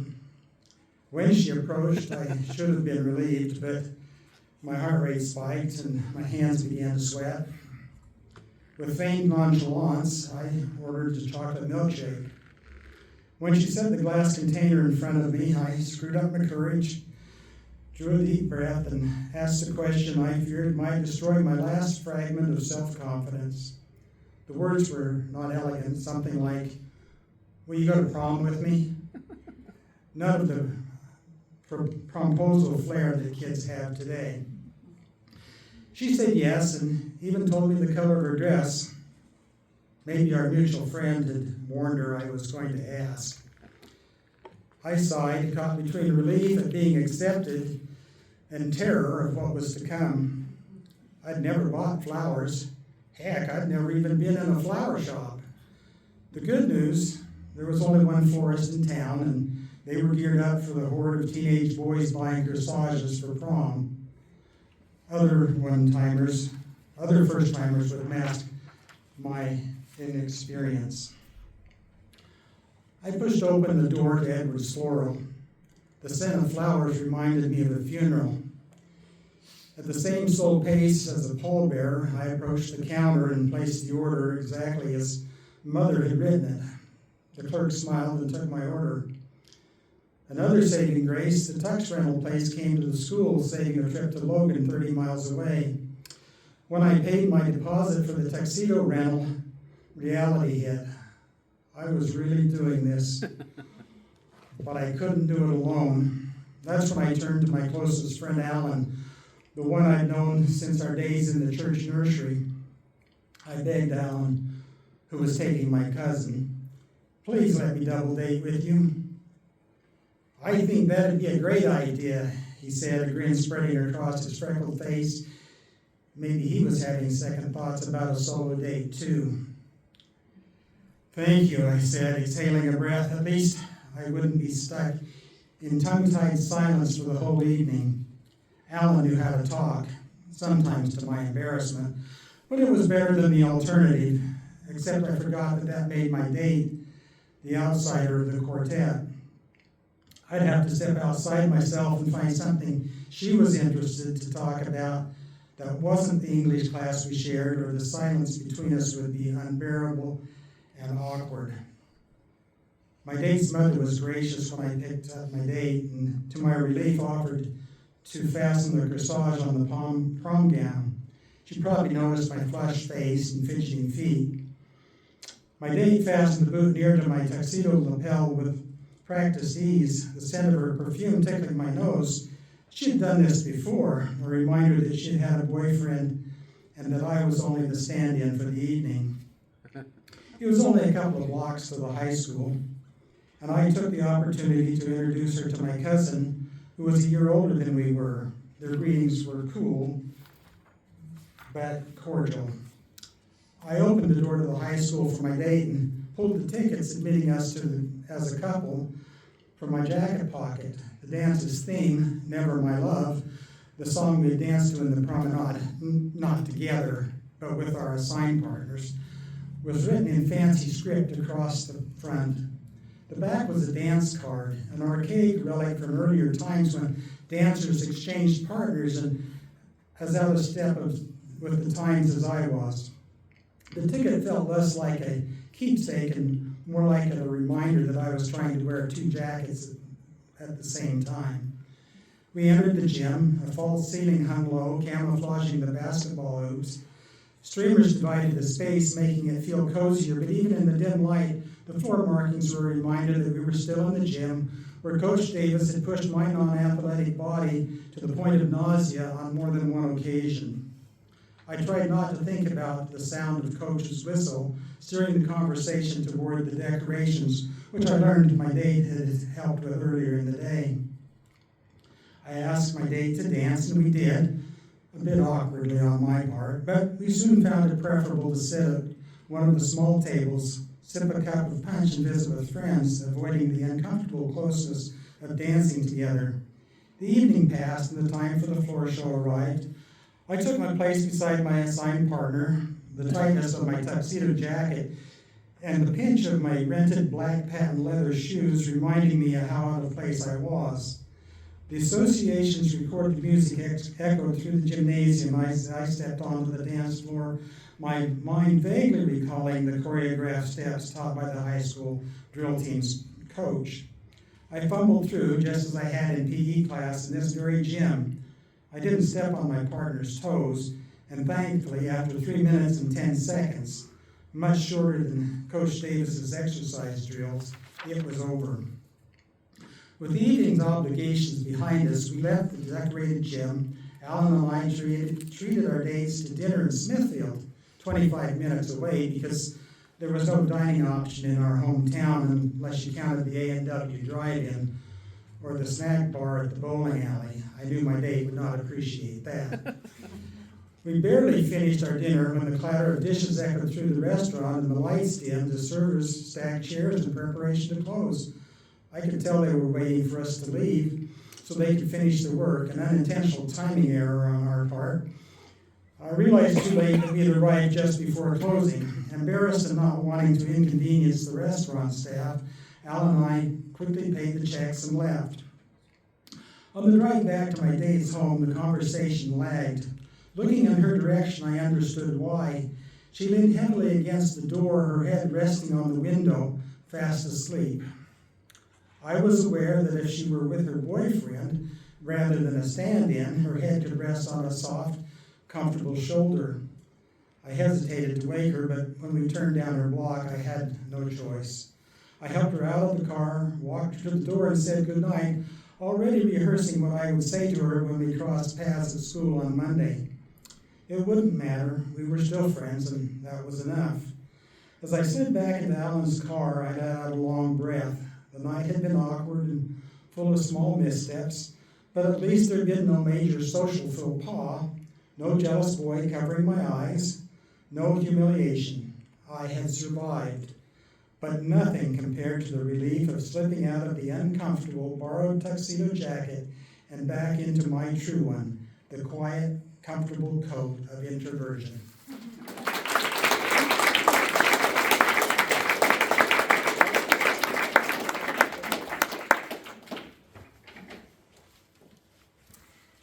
When she approached, I should have been relieved, but my heart rate spiked and my hands began to sweat. With feigned nonchalance, I ordered a chocolate milkshake. When she set the glass container in front of me, I screwed up my courage, drew a deep breath, and asked a question I feared might destroy my last fragment of self-confidence. The words were not elegant, something like, "Will you go to prom with me?" None of the promposal flair that kids have today. She said yes, and even told me the color of her dress. Maybe our mutual friend had warned her I was going to ask. I sighed, caught between relief at being accepted and terror of what was to come. I'd never bought flowers. Heck, I'd never even been in a flower shop. The good news, there was only one florist in town, and they were geared up for the horde of teenage boys buying corsages for prom. Other first-timers would mask my inexperience. I pushed open the door to Edward's Floral. The scent of flowers reminded me of a funeral. At the same slow pace as a pallbearer, I approached the counter and placed the order exactly as Mother had written it. The clerk smiled and took my order. Another saving grace, the tux rental place came to the school, saving a trip to Logan 30 miles away. When I paid my deposit for the tuxedo rental, reality hit. I was really doing this, but I couldn't do it alone. That's when I turned to my closest friend, Alan, the one I'd known since our days in the church nursery. I begged Alan, who was taking my cousin, please let me double date with you. I think that'd be a great idea, he said, a grin spreading across his freckled face. Maybe he was having second thoughts about a solo date, too. Thank you, I said, exhaling a breath. At least I wouldn't be stuck in tongue-tied silence for the whole evening. Alan knew how to talk, sometimes to my embarrassment, but it was better than the alternative, except I forgot that made my date the outsider of the quartet. I'd have to step outside myself and find something she was interested to talk about that wasn't the English class we shared, or the silence between us would be unbearable and awkward. My date's mother was gracious when I picked up my date, and to my relief offered to fasten the corsage on the prom gown. She probably noticed my flushed face and fidgeting feet. My date fastened the boot near to my tuxedo lapel with practiced ease, the scent of her perfume tickling my nose. She had done this before, a reminder that she'd had a boyfriend and that I was only the stand-in for the evening. It was only a couple of blocks to the high school, and I took the opportunity to introduce her to my cousin, who was a year older than we were. Their greetings were cool, but cordial. I opened the door to the high school for my date and pulled the tickets admitting us as a couple from my jacket pocket. The dance's theme, Never My Love, the song we danced to in the promenade, not together, but with our assigned partners, was written in fancy script across the front. The back was a dance card, an archaic relic from earlier times when dancers exchanged partners and as out of step with the times as I was. The ticket felt less like a keepsake and more like a reminder that I was trying to wear two jackets at the same time. We entered the gym. A false ceiling hung low, camouflaging the basketball hoops. Streamers divided the space, making it feel cozier, but even in the dim light, the floor markings were a reminder that we were still in the gym, where Coach Davis had pushed my non-athletic body to the point of nausea on more than one occasion. I tried not to think about the sound of Coach's whistle, steering the conversation toward the decorations, which I learned my date had helped with earlier in the day. I asked my date to dance, and we did, a bit awkwardly on my part, but we soon found it preferable to sit at one of the small tables, sip a cup of punch, and visit with friends, avoiding the uncomfortable closeness of dancing together. The evening passed, and the time for the floor show arrived. I took my place beside my assigned partner, the tightness of my tuxedo jacket and the pinch of my rented black patent leather shoes reminding me of how out of place I was. The association's recorded music echoed through the gymnasium as I stepped onto the dance floor, my mind vaguely recalling the choreographed steps taught by the high school drill team's coach. I fumbled through just as I had in PE class in this very gym. I didn't step on my partner's toes, and thankfully, after 3 minutes and 10 seconds, much shorter than Coach Davis's exercise drills, it was over. With the evening's obligations behind us, we left the decorated gym. Alan and I treated our dates to dinner in Smithfield, 25 minutes away, because there was no dining option in our hometown unless you counted the A&W drive-in or the snack bar at the bowling alley. I knew my date would not appreciate that. We barely finished our dinner when the clatter of dishes echoed through the restaurant and the lights dimmed as servers stacked chairs in preparation to close. I could tell they were waiting for us to leave so they could finish the work, an unintentional timing error on our part. I realized too late that we had arrived just before closing. Embarrassed and not wanting to inconvenience the restaurant staff, Alan and I quickly paid the checks and left. On the drive back to my date's home, the conversation lagged. Looking in her direction, I understood why. She leaned heavily against the door, her head resting on the window, fast asleep. I was aware that if she were with her boyfriend, rather than a stand-in, her head could rest on a soft, comfortable shoulder. I hesitated to wake her, but when we turned down her block, I had no choice. I helped her out of the car, walked her to the door, and said goodnight, already rehearsing what I would say to her when we crossed paths at school on Monday. It wouldn't matter. We were still friends, and that was enough. As I slid back into Alan's car, I let out a long breath. The night had been awkward and full of small missteps, but at least there'd been no major social faux pas, no jealous boy covering my eyes, no humiliation. I had survived, but nothing compared to the relief of slipping out of the uncomfortable borrowed tuxedo jacket and back into my true one, the quiet, comfortable coat of introversion.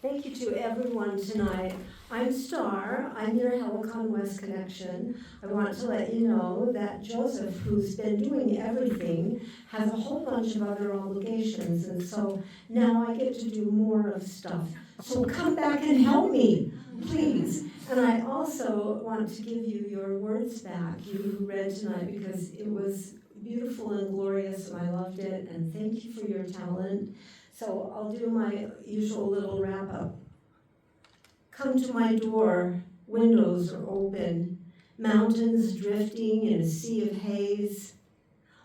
Thank you to everyone tonight. I'm Star. I'm your Helicon West connection. I want to let you know that Joseph, who's been doing everything, has a whole bunch of other obligations, and so now I get to do more of stuff. So come back and help me, please. And I also want to give you your words back, you who read tonight, because it was beautiful and glorious, and I loved it, and thank you for your talent. So I'll do my usual little wrap-up. Come to my door, windows are open, mountains drifting in a sea of haze.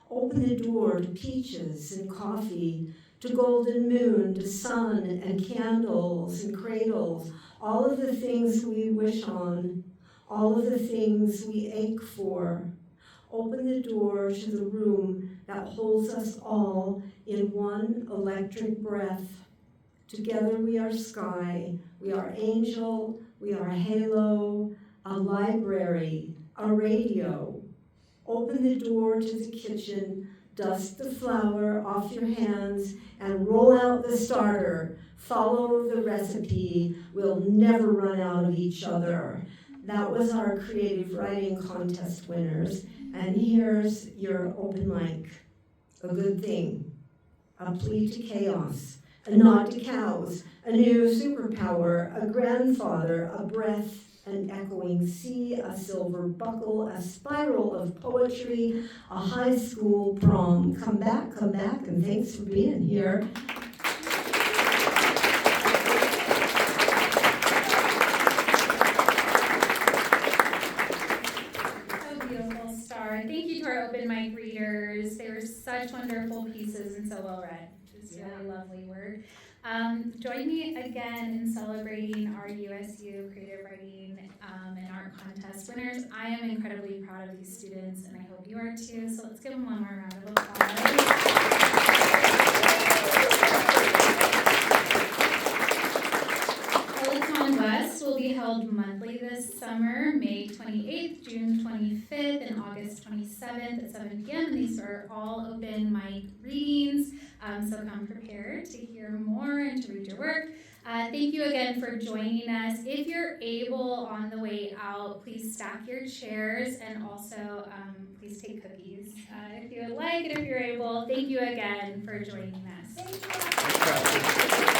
Open the door to peaches and coffee, to golden moon, to sun and candles and cradles, all of the things we wish on, all of the things we ache for. Open the door to the room that holds us all in one electric breath. Together we are sky, we are angel, we are halo, a library, a radio. Open the door to the kitchen, dust the flour off your hands, and roll out the starter. Follow the recipe. We'll never run out of each other. That was our creative writing contest winners. And here's your open mic. A good thing. A plea to chaos. A nod to cows. A new superpower. A grandfather. A breath. An echoing sea. A silver buckle. A spiral of poetry. A high school prom. Come back, and thanks for being here. Thank you to our open mic readers. They were such wonderful pieces and so well read. It was really lovely work. Join me again in celebrating our USU creative writing and art contest winners. I am incredibly proud of these students, and I hope you are too. So let's give them one more round of applause. Helicon West will be held monthly this summer, May 28th, June 25th, and August 27th at 7 p.m. These are all open mic readings, so come prepared to hear more and to read your work. Thank you again for joining us. If you're able on the way out, please stack your chairs, and also please take cookies if you would like, and if you're able. Thank you again for joining us. Thank you.